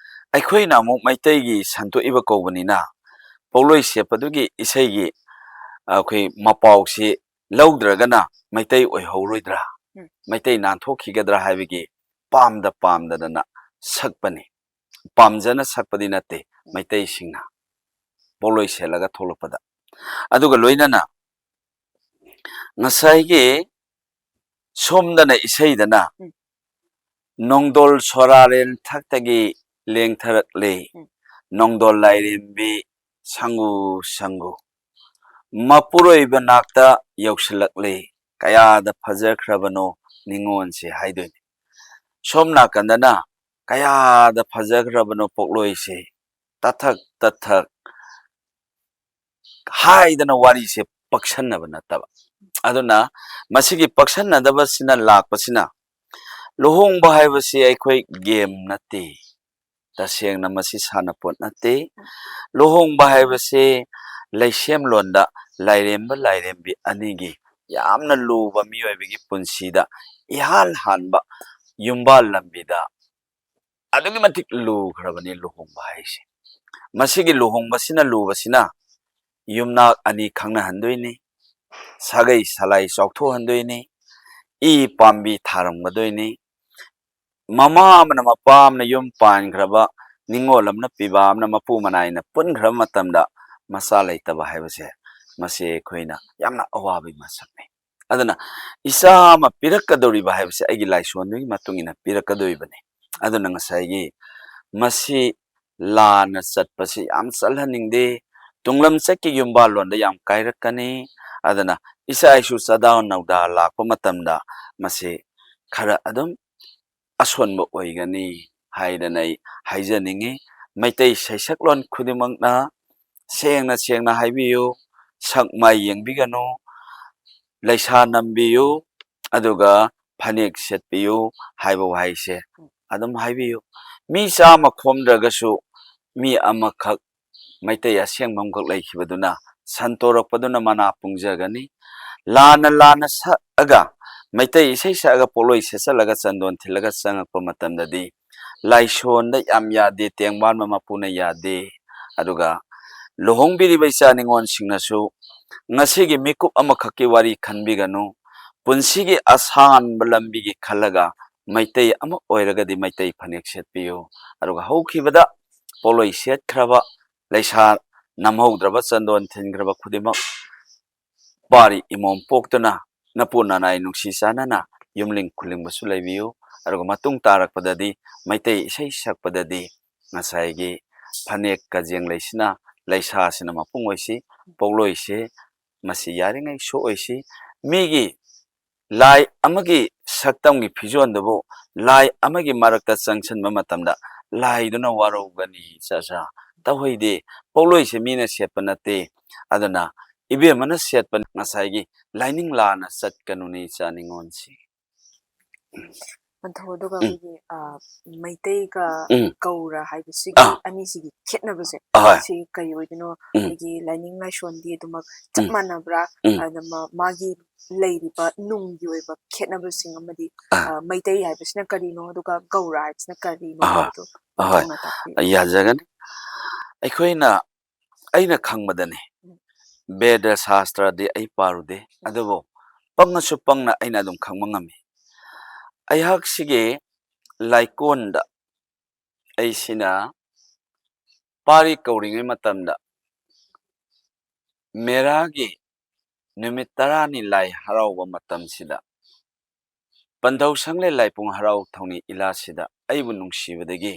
ꯑꯩꯈꯣꯏꯅ ꯑꯃꯨꯛ ꯃꯩꯇꯩꯒꯤ ꯁꯟꯇꯣꯛꯏꯕ ꯀꯧꯕꯅꯤꯅ ꯄꯣꯠꯂꯣꯏ ꯁꯦꯠꯄꯗꯨꯒꯤ ꯏꯁꯩꯒꯤ ꯑꯩꯈꯣꯏ ꯃꯄꯥꯎꯁꯤ ꯂꯧꯗ꯭ꯔꯒꯅ ꯃꯩꯇꯩ ꯑꯣꯏꯍꯧꯔꯣꯏꯗ꯭ꯔꯥ ꯎꯝ ꯃꯩꯇꯩ ꯅꯥꯟꯊꯣꯛꯈꯤꯒꯗ꯭ꯔꯥ ꯍꯥꯏꯕꯒꯤ ꯄꯥꯝꯗꯗꯅ ꯁꯛꯄꯅꯤ ꯄꯥꯝꯖꯅ ꯁꯛꯄꯗꯤ ꯅꯠꯇꯦ ꯃꯩꯇꯩꯁꯤꯡꯅ ꯄꯣꯠꯂꯣꯏ ꯁꯦꯠꯂꯒ ꯊꯣꯛꯂꯛꯄꯗ ꯑꯗꯨꯒ ꯂꯣꯏꯅꯅ ꯉꯁꯥꯏꯒꯤ ꯁꯣꯝꯗꯅ ꯏꯁꯩꯗꯅ ꯎꯝ ꯅꯣꯡꯗꯣꯜ ꯁꯣꯔꯥꯔꯦꯜ ꯊꯛꯇꯒꯤ ꯂꯦꯡꯊꯔꯛꯂꯤ ꯎꯝ ꯅꯣꯡꯗꯣꯜ ꯂꯥꯏꯔꯦꯝꯕꯤ ꯁꯪꯒꯨ ꯁꯪꯒꯨ ꯃꯄꯨꯔꯣꯏꯕ ꯅꯥꯛꯇ ꯌꯧꯁꯤꯜꯂꯛꯂꯤ ꯀꯌꯥꯗ ꯐꯖꯈ꯭ꯔꯕꯅꯣ ꯅꯤꯉꯣꯟꯁꯦ ꯍꯥꯏꯗꯣꯏꯅꯤ ꯁꯣꯝ ꯅꯥꯀꯟꯗꯅ ꯀꯌꯥꯗ ꯐꯖꯈ꯭ꯔꯕꯅꯣ ꯄꯣꯛꯂꯣꯏꯁꯦ ꯇꯊꯛ ꯍꯥꯏꯗꯅ ꯋꯥꯔꯤꯁꯦ ꯄꯛꯁꯟꯅꯕ ꯅꯠꯇꯕ ꯑꯗꯨꯅ ꯃꯁꯤꯒꯤ ꯄꯛꯁꯟꯅꯗꯕꯁꯤꯅ ꯂꯥꯛꯄꯁꯤꯅ ꯂꯨꯍꯣꯡꯕ ꯍꯥꯏꯕꯁꯤ ꯑꯩꯈꯣꯏ ꯒꯦꯝ ꯅꯠꯇꯦ ꯇꯁꯦꯡꯅ ꯃꯁꯤ ꯁꯥꯟꯅꯄꯣꯠ ꯅꯠꯇꯦ ꯂꯨꯍꯣꯡꯕ ꯍꯥꯏꯕꯁꯤ ꯂꯩꯁꯦꯝꯂꯣꯟꯗ ꯂꯥꯏꯔꯦꯝꯕ ꯂꯥꯏꯔꯦꯝꯕꯤ ꯑꯅꯤꯒꯤ ꯌꯥꯝꯅ ꯂꯨꯕ ꯃꯤꯑꯣꯏꯕꯒꯤ ꯄꯨꯟꯁꯤꯗ ꯏꯍꯥꯟ ꯍꯥꯟꯕ ꯌꯨꯝꯕꯥꯜ ꯂꯝꯕꯤꯗ ꯑꯗꯨꯛꯀꯤ ꯃꯇꯤꯛ ꯂꯨꯈ꯭ꯔꯕꯅꯤ ꯂꯨꯍꯣꯡꯕ ꯍꯥꯏꯁꯦ ꯃꯁꯤꯒꯤ ꯂꯨꯍꯣꯡꯕꯁꯤꯅ ꯂꯨꯕꯁꯤꯅ ꯌꯨꯝꯅꯥꯛ ꯑꯅꯤ ꯈꯪꯅꯍꯟꯗꯣꯏꯅꯤ ꯁꯥꯒꯩ ꯁꯂꯥꯏ ꯆꯥꯎꯊꯣꯛꯍꯟꯗꯣꯏꯅꯤ ꯏ ꯄꯥꯝꯕꯤ ꯊꯥꯔꯝꯒꯗꯣꯏꯅꯤ ꯃꯃꯥ ꯑꯃꯅ ꯃꯄꯥ ꯑꯃꯅ ꯌꯨꯝ ꯄꯥꯟꯈ꯭ꯔꯕ ꯅꯤꯡꯉꯣꯜ ꯑꯃꯅ ꯄꯤꯕꯥ ꯑꯃꯅ ꯃꯄꯨ ꯃꯅꯥꯏꯅ ꯄꯨꯟꯈ꯭ꯔꯕ ꯃꯇꯝꯗ ꯃꯆꯥ ꯂꯩꯇꯕ ꯍꯥꯏꯕꯁꯦ ꯃꯁꯤ ꯑꯩꯈꯣꯏꯅ ꯌꯥꯝꯅ ꯑꯋꯥꯕꯒꯤ ꯃꯁꯛꯅꯤ ꯑꯗꯨꯅ ꯏꯆꯥ ꯑꯃ ꯄꯤꯔꯛꯀꯗꯧꯔꯤꯕ ꯍꯥꯏꯕꯁꯦ ꯑꯩꯒꯤ ꯂꯥꯏꯁꯣꯟꯗꯨꯒꯤ ꯃꯇꯨꯡ ꯏꯟꯅ ꯄꯤꯔꯛꯀꯗꯧꯔꯤꯕꯅꯤ ꯑꯗꯨꯅ ꯉꯁꯥꯏꯒꯤ ꯃꯁꯤ ꯂꯥꯟꯅ ꯆꯠꯄꯁꯤ ꯌꯥꯝ ꯆꯠꯍꯟꯅꯤꯡꯗꯦ ꯇꯨꯡꯂꯝꯆꯠꯀꯤ ꯌꯨꯝꯕꯥꯜꯂꯣꯟꯗ ꯌꯥꯝ ꯀꯥꯏꯔꯛꯀꯅꯤ ꯑꯗꯨꯅ ꯏꯆꯥ ꯏꯁꯨ ꯆꯥꯗꯥ ꯅꯧꯗꯥ ꯂꯥꯛꯄ ꯃꯇꯝꯗ ꯃꯁꯤ ꯈꯔ ꯑꯗꯨꯝ ꯑꯁꯣꯟꯕ ꯑꯣꯏꯒꯅꯤ ꯍꯥꯏꯗꯅ ꯑꯩ ꯍꯥꯏꯖꯅꯤꯡꯉꯤ ꯃꯩꯇꯩ ꯁꯩꯁꯛꯂꯣꯟ ꯈꯨꯗꯤꯡꯃꯛꯅ ꯁꯦꯡꯅ ꯁꯦꯡꯅ ꯍꯥꯏꯕꯤꯌꯨ ꯁꯛ ꯃꯥꯏ ꯌꯦꯡꯕꯤꯒꯅꯨ ꯂꯩꯁꯥ ꯅꯝꯕꯤꯌꯨ ꯑꯗꯨꯒ ꯐꯅꯦꯛ ꯁꯦꯠꯄꯤꯌꯨ ꯍꯥꯏꯕ ꯋꯥꯍꯩꯁꯦ ꯑꯗꯨꯝ ꯍꯥꯏꯕꯤꯌꯨ ꯃꯤ ꯆꯥꯝꯃ ꯈꯣꯝꯗ꯭ꯔꯒꯁꯨ ꯃꯤ ꯑꯃꯈꯛ ꯃꯩꯇꯩ ꯑꯁꯦꯡꯕ ꯑꯃꯈꯛ ꯂꯩꯈꯤꯕꯗꯨꯅ ꯁꯟꯇꯣꯔꯛꯄꯗꯨꯅ ꯃꯅꯥ ꯄꯨꯡꯖꯒꯅꯤ ꯂꯥꯟꯅ ꯂꯥꯟꯅ ꯁꯛꯑꯒ ꯃꯩꯇꯩ ꯏꯁꯩ ꯁꯛꯑꯒ ꯄꯣꯠꯂꯣꯏ ꯁꯦꯠꯆꯜꯂꯒ ꯆꯟꯗꯣꯟ ꯊꯤꯜꯂꯒ ꯆꯪꯉꯛꯄ ꯃꯇꯝꯗꯗꯤ ꯂꯥꯏꯁꯣꯟꯗ ꯌꯥꯝ ꯌꯥꯗꯦ ꯇꯦꯡꯕꯥꯟꯕ ꯃꯄꯨꯅ ꯌꯥꯗꯦ ꯑꯗꯨꯒ ꯂꯨꯍꯣꯡꯕꯤꯔꯤꯕ ꯏꯆꯥ ꯅꯤꯉꯣꯜꯁꯤꯡꯅꯁꯨ ꯉꯁꯤꯒꯤ ꯃꯤꯀꯨꯞ ꯑꯃꯈꯛꯀꯤ ꯋꯥꯔꯤ ꯈꯟꯕꯤꯒꯅꯨ ꯄꯨꯟꯁꯤꯒꯤ ꯑꯁꯥꯟꯕ ꯂꯝꯕꯤꯒꯤ ꯈꯜꯂꯒ ꯃꯩꯇꯩ ꯑꯃ ꯑꯣꯏꯔꯒꯗꯤ ꯃꯩꯇꯩ ꯐꯅꯦꯛ ꯁꯦꯠꯄꯤꯌꯨ ꯑꯗꯨꯒ ꯍꯧꯈꯤꯕꯗ ꯄꯣꯠꯂꯣꯏ ꯁꯦꯠꯈ꯭ꯔꯕ ꯂꯩꯁꯥ ꯅꯝꯍꯧꯗ꯭ꯔꯕ ꯆꯟꯗꯣꯟ ꯊꯤꯟꯈ꯭ꯔꯕ ꯈꯨꯗꯤꯡꯃꯛ ꯄꯥꯔꯤ ꯏꯃꯣꯝ ꯄꯣꯛꯇꯨꯅ ꯅꯄꯨ ꯅꯅꯥꯏ ꯅꯨꯡꯁꯤ ꯆꯥꯟꯅꯅ ꯌꯨꯝꯂꯤꯡ ꯈꯨꯜꯂꯤꯡꯕꯁꯨ ꯂꯩꯕꯤꯌꯨ ꯑꯗꯨꯒ ꯃꯇꯨꯡ ꯇꯥꯔꯛꯄꯗꯗꯤ ꯃꯩꯇꯩ ꯏꯁꯩ ꯁꯛꯄꯗꯗꯤ ꯉꯁꯥꯏꯒꯤ ꯐꯅꯦꯛ ꯀꯖꯦꯡ ꯂꯩꯁꯤꯅ ꯂꯩꯁꯥꯁꯤꯅ ꯃꯄꯨꯡ ꯑꯣꯏꯁꯤ ꯄꯣꯛꯂꯣꯏꯁꯤ ꯃꯁꯤ ꯌꯥꯔꯤꯉꯩ ꯁꯣꯛꯑꯣꯏꯁꯤ ꯃꯤꯒꯤ ꯂꯥꯏ ꯑꯃꯒꯤ ꯁꯛꯇꯝꯒꯤ ꯐꯤꯖꯣꯟꯗꯨꯕꯨ ꯂꯥꯏ ꯑꯃꯒꯤ ꯃꯔꯛꯇ ꯆꯪꯁꯤꯟꯕ ꯃꯇꯝꯗ ꯂꯥꯏꯗꯨꯅ ꯋꯥꯔꯧꯒꯅꯤ ꯆꯥꯆꯥ ꯇꯧꯍꯩꯗꯦ ꯄꯣꯛꯂꯣꯏꯁꯦ ꯃꯤꯅ ꯁꯦꯠꯄ ꯅꯠꯇꯦ ꯑꯗꯨꯅ ꯏꯕꯦꯝꯃꯅ ꯁꯦꯠꯄ ꯉꯁꯥꯏꯒꯤ ꯂꯥꯏꯅꯤꯡ ꯂꯥꯅ ꯆꯠꯀꯅꯨꯅꯤ ꯏꯆꯥ ꯅꯤꯉꯣꯜꯁꯤ ꯑꯗꯨꯒ ꯑꯩꯈꯣꯏꯒꯤ ꯃꯩꯇꯩꯒ ꯎꯝ ꯒꯧꯔ ꯍꯥꯏꯕꯁꯤꯒꯤ ꯑꯥ ꯑꯅꯤꯁꯤꯒꯤ ꯈꯦꯠꯅꯕꯁꯦ ꯑꯍꯣꯏ ꯁꯤ ꯀꯩ ꯑꯣꯏꯗꯣꯏꯅꯣ ꯎꯝ ꯑꯩꯈꯣꯏꯒꯤ ꯂꯥꯏꯅꯤꯡ ꯂꯥꯏꯁꯣꯟꯗꯤ ꯑꯗꯨꯃꯛ ꯆꯞ ꯎꯝ ꯃꯥꯟꯅꯕ꯭ꯔꯥ ꯎꯝ ꯑꯗꯨꯒ ꯃꯥꯒꯤ ꯂꯩꯔꯤꯕ ꯅꯨꯡꯒꯤ ꯑꯣꯏꯕ ꯈꯦꯠꯅꯕꯁꯤꯡ ꯑꯃꯗꯤ ꯑꯥ ꯃꯩꯇꯩ ꯍꯥꯏꯕꯁꯤꯅ ꯀꯔꯤꯅꯣ ꯑꯗꯨꯒ ꯒꯧꯔ ꯍꯥꯏꯕꯁꯤꯅ ꯀꯔꯤꯅꯣ ꯑꯍꯣꯏ ꯍꯥꯏꯕꯗꯣ ꯑꯍꯣꯏ ꯃꯟꯊꯣꯡꯅ ꯇꯥꯛꯄꯤꯌꯨ ꯑꯩ ꯌꯥꯖꯒꯅꯤ ꯑꯩꯅ ꯈꯪꯕꯗꯅꯤ ꯕꯦꯗ ꯁꯥꯁꯇ꯭ꯔꯗꯤ ꯑꯩ ꯄꯥꯔꯨꯗꯦ ꯑꯗꯨꯕꯨ ꯄꯪꯉꯁꯨ ꯄꯪꯅ ꯑꯩꯅ ꯑꯗꯨꯝ ꯈꯪꯕ ꯉꯝꯃꯤ ꯑꯩꯍꯥꯛꯁꯤꯒꯤ ꯂꯥꯏꯀꯣꯟꯗ ꯑꯩꯁꯤꯅ ꯄꯥꯔꯤ ꯀꯧꯔꯤꯉꯩ ꯃꯇꯝꯗ ꯃꯦꯔꯥꯒꯤ ꯅꯨꯃꯤꯠ 10ꯅꯤ ꯂꯥꯏ ꯍꯔꯥꯎꯕ ꯃꯇꯝꯁꯤꯗ ꯄꯟꯊꯧ ꯁꯪꯂꯦꯟ ꯂꯥꯏꯄꯨꯡ ꯍꯔꯥꯎ ꯊꯧꯅꯤ ꯏꯂꯥꯁꯤꯗ ꯑꯩꯕꯨ ꯅꯨꯡꯁꯤꯕꯗꯒꯤ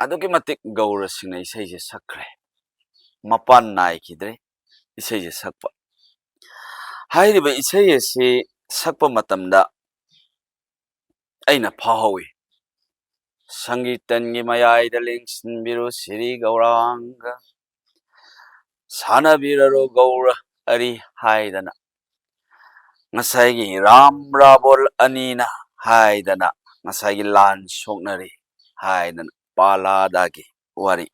ꯑꯗꯨꯛꯀꯤ ꯃꯇꯤꯛ ꯒꯧꯔꯁꯤꯡꯅ ꯏꯁꯩꯁꯦ ꯁꯛꯈ꯭ꯔꯦ ꯃꯄꯥꯟ ꯅꯥꯏꯈꯤꯗ꯭ꯔꯦ ꯏꯁꯩꯁꯦ ꯁꯛꯄ ꯍꯥꯏꯔꯤꯕ ꯏꯁꯩ ꯑꯁꯤ ꯁꯛꯄ ꯃꯇꯝꯗ ꯑꯩꯅ ꯐꯥꯍꯧꯏ ꯁꯪꯒꯤꯇꯟꯒꯤ ꯃꯌꯥꯏꯗ ꯂꯦꯡꯁꯤꯟꯕꯤꯔꯣ ꯁꯤꯔꯤ ꯒꯧꯔꯥꯡꯒ ꯁꯥꯟꯅꯕꯤꯔꯔꯣ ꯒꯧꯔ ꯑꯔꯤ ꯍꯥꯏꯗꯅ ꯉꯁꯥꯏꯒꯤ ꯔꯥꯝ ꯔꯥꯕꯣꯜ ꯑꯅꯤꯅ ꯍꯥꯏꯗꯅ ꯉꯁꯥꯏꯒꯤ ꯂꯥꯟ ꯁꯣꯛꯅꯔꯤ ꯍꯥꯏꯗꯅ ꯄꯥꯂꯥꯗꯒꯤ ꯋꯥꯔꯤ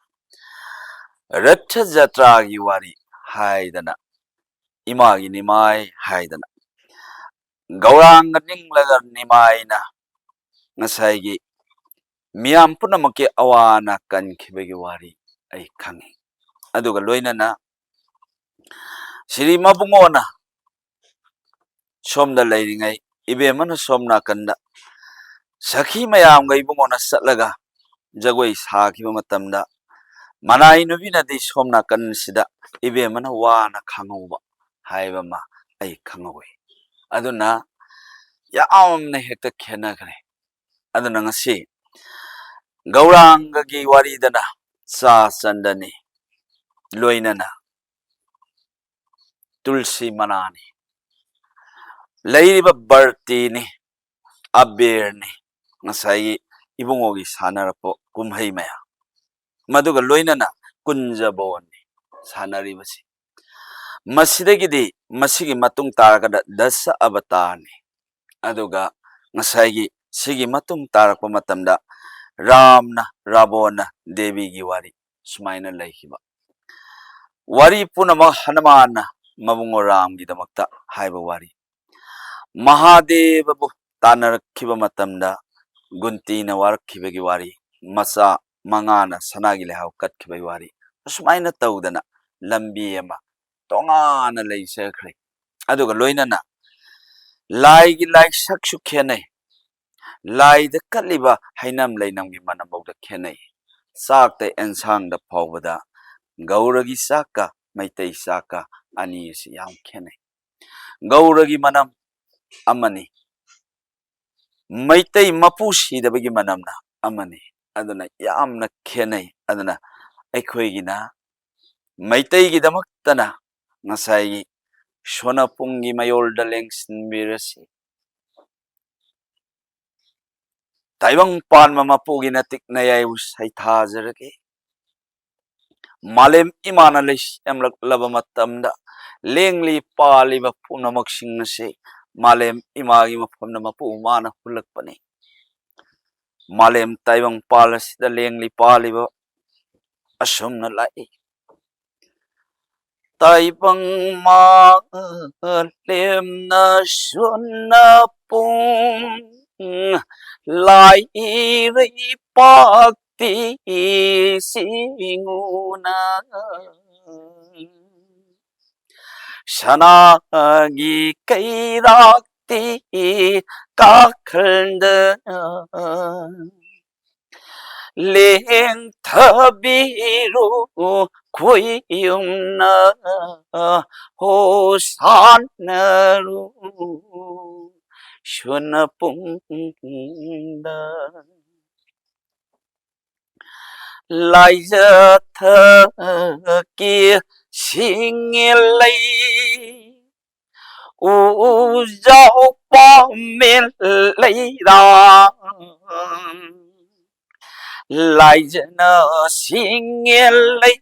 ꯔꯊ ꯖꯇ꯭ꯔꯥꯒꯤ ꯋꯥꯔꯤ ꯍꯥꯏꯗꯅ ꯏꯃꯥꯒꯤ ꯅꯤꯃꯥꯏ ꯍꯥꯏꯗꯅ ꯒꯧꯔꯥꯡꯒ ꯅꯤꯡꯂꯒ ꯅꯤꯃꯥꯏꯅ ꯉꯁꯥꯏꯒꯤ ꯃꯤꯌꯥꯝ ꯄꯨꯝꯅꯃꯛꯀꯤ ꯑꯋꯥ ꯑꯅꯥ ꯀꯟꯈꯤꯕꯒꯤ ꯋꯥꯔꯤ ꯑꯩ ꯈꯪꯉꯤ ꯑꯗꯨꯒ ꯂꯣꯏꯅꯅ ꯁꯤꯔꯤ ꯃꯕꯨꯡꯉꯣꯅ ꯁꯣꯝꯗ ꯂꯩꯔꯤꯉꯩ ꯏꯕꯦꯝꯃꯅ ꯁꯣꯝ ꯅꯥꯀꯟꯗ ꯁꯈꯤ ꯃꯌꯥꯝꯒ ꯏꯕꯨꯡꯉꯣꯅ ꯆꯠꯂꯒ ꯖꯒꯣꯏ ꯁꯥꯈꯤꯕ ꯃꯇꯝꯗ ꯃꯅꯥꯏ ꯅꯨꯕꯤꯅꯗꯤ ꯁꯣꯝ ꯅꯥꯀꯟꯁꯤꯗ ꯏꯕꯦꯝꯃꯅ ꯋꯥꯅ ꯈꯪꯍꯧꯕ ꯍꯥꯏꯕ ꯑꯃ ꯑꯩ ꯈꯪꯍꯧꯏ ꯑꯗꯨꯅ ꯌꯥꯝꯅ ꯍꯦꯛꯇ ꯈꯦꯠꯅꯈ꯭ꯔꯦ ꯑꯗꯨꯅ ꯉꯁꯤ ꯒꯧꯔꯥꯡꯒꯒꯤ ꯋꯥꯔꯤꯗꯅ ꯆꯥ ꯆꯟꯗꯅꯤ ꯂꯣꯏꯅꯅ ꯇꯨꯜꯁꯤ ꯃꯅꯥꯅꯤ ꯂꯩꯔꯤꯕ ꯕꯔꯇꯤꯅꯤ ꯑꯕꯦꯔꯅꯤ ꯉꯁꯥꯏꯒꯤ ꯏꯕꯨꯡꯉꯣꯒꯤ ꯁꯥꯟꯅꯔꯛꯄ ꯀꯨꯝꯍꯩ ꯃꯌꯥꯝ ꯃꯗꯨꯒ ꯂꯣꯏꯅꯅ ꯀꯨꯟꯖꯕꯣꯟꯅꯤ ꯁꯥꯟꯅꯔꯤꯕꯁꯤ ꯃꯁꯤꯗꯒꯤꯗꯤ ꯃꯁꯤꯒꯤ ꯃꯇꯨꯡ ꯇꯥꯔꯒꯗ ꯗꯁ ꯑꯕꯇꯥꯔꯅꯤ ꯑꯗꯨꯒ ꯉꯁꯥꯏꯒꯤ ꯁꯤꯒꯤ ꯃꯇꯨꯡ ꯇꯥꯔꯛꯄ ꯃꯇꯝꯗ ꯔꯥꯝꯅ ꯔꯥꯕꯣꯟꯅ ꯗꯦꯕꯤꯒꯤ ꯋꯥꯔꯤ ꯁꯨꯃꯥꯏꯅ ꯂꯩꯈꯤꯕ ꯋꯥꯔꯤ ꯄꯨꯝꯅꯃꯛ ꯍꯅꯨꯃꯥꯟꯅ ꯃꯕꯨꯡꯉꯣ ꯔꯥꯝꯒꯤꯗꯃꯛꯇ ꯍꯥꯏꯕ ꯋꯥꯔꯤ ꯃꯍꯥꯗꯦꯕꯕꯨ ꯇꯥꯟꯅꯔꯛꯈꯤꯕ ꯃꯇꯝꯗ ꯒꯨꯟꯇꯤꯅ ꯋꯥꯔꯛꯈꯤꯕꯒꯤ ꯋꯥꯔꯤ ꯃꯆꯥ ꯃꯉꯥꯅ ꯁꯅꯥꯒꯤ ꯂꯩꯍꯥꯎ ꯀꯠꯈꯤꯕꯒꯤ ꯋꯥꯔꯤ ꯑꯁꯨꯃꯥꯏꯅ ꯇꯧꯗꯅ ꯂꯝꯕꯤ ꯑꯃ ꯇꯣꯉꯥꯟꯅ ꯂꯩꯖꯈ꯭ꯔꯦ ꯑꯗꯨꯒ ꯂꯣꯏꯅꯅ ꯂꯥꯏꯒꯤ ꯂꯥꯏꯁꯛꯁꯨ ꯈꯦꯠꯅꯩ ꯂꯥꯏꯗ ꯀꯠꯂꯤꯕ ꯍꯩꯅꯝ ꯂꯩꯅꯝꯒꯤ ꯃꯅꯝꯐꯥꯎꯗ ꯈꯦꯠꯅꯩ ꯆꯥꯛꯇ ꯑꯦꯟꯁꯥꯡꯗ ꯐꯥꯎꯕꯗ ꯒꯧꯔꯒꯤ ꯆꯥꯛꯀ ꯃꯩꯇꯩ ꯆꯥꯛꯀ ꯑꯅꯤ ꯑꯁꯤ ꯌꯥꯝ ꯈꯦꯠꯅꯩ ꯒꯧꯔꯒꯤ ꯃꯅꯝ ꯑꯃꯅꯤ ꯃꯩꯇꯩ ꯃꯄꯨ ꯁꯤꯗꯕꯒꯤ ꯃꯅꯝꯅ ꯑꯃꯅꯤ ꯑꯗꯨꯅ ꯌꯥꯝꯅ ꯈꯦꯠꯅꯩ ꯑꯗꯨꯅ ꯑꯩꯈꯣꯏꯒꯤꯅ ꯃꯩꯇꯩꯒꯤꯗꯃꯛꯇꯅ ꯉꯁꯥꯏꯒꯤ ꯁꯣꯅꯄꯨꯡꯒꯤ ꯃꯌꯣꯜꯗ ꯂꯦꯡꯁꯤꯟꯕꯤꯔꯁꯤ Taibang pan mamapugi na tiknayay usay thajarage. Malem imana leis emlak laba matamda lengli pali ba puna maksing na se malem imagi mapam na mapu mana hulak pani. Malem taibang palas da lengli pali ba asum na lai. Taibang malem na suna pung lai ri pak ti singuna Shanagi kairakti kakhalda leng thabiru kuyumna hosanaru shunapunda Laija tha kia singilai u dạo ba miền lấy ra lại dân singilai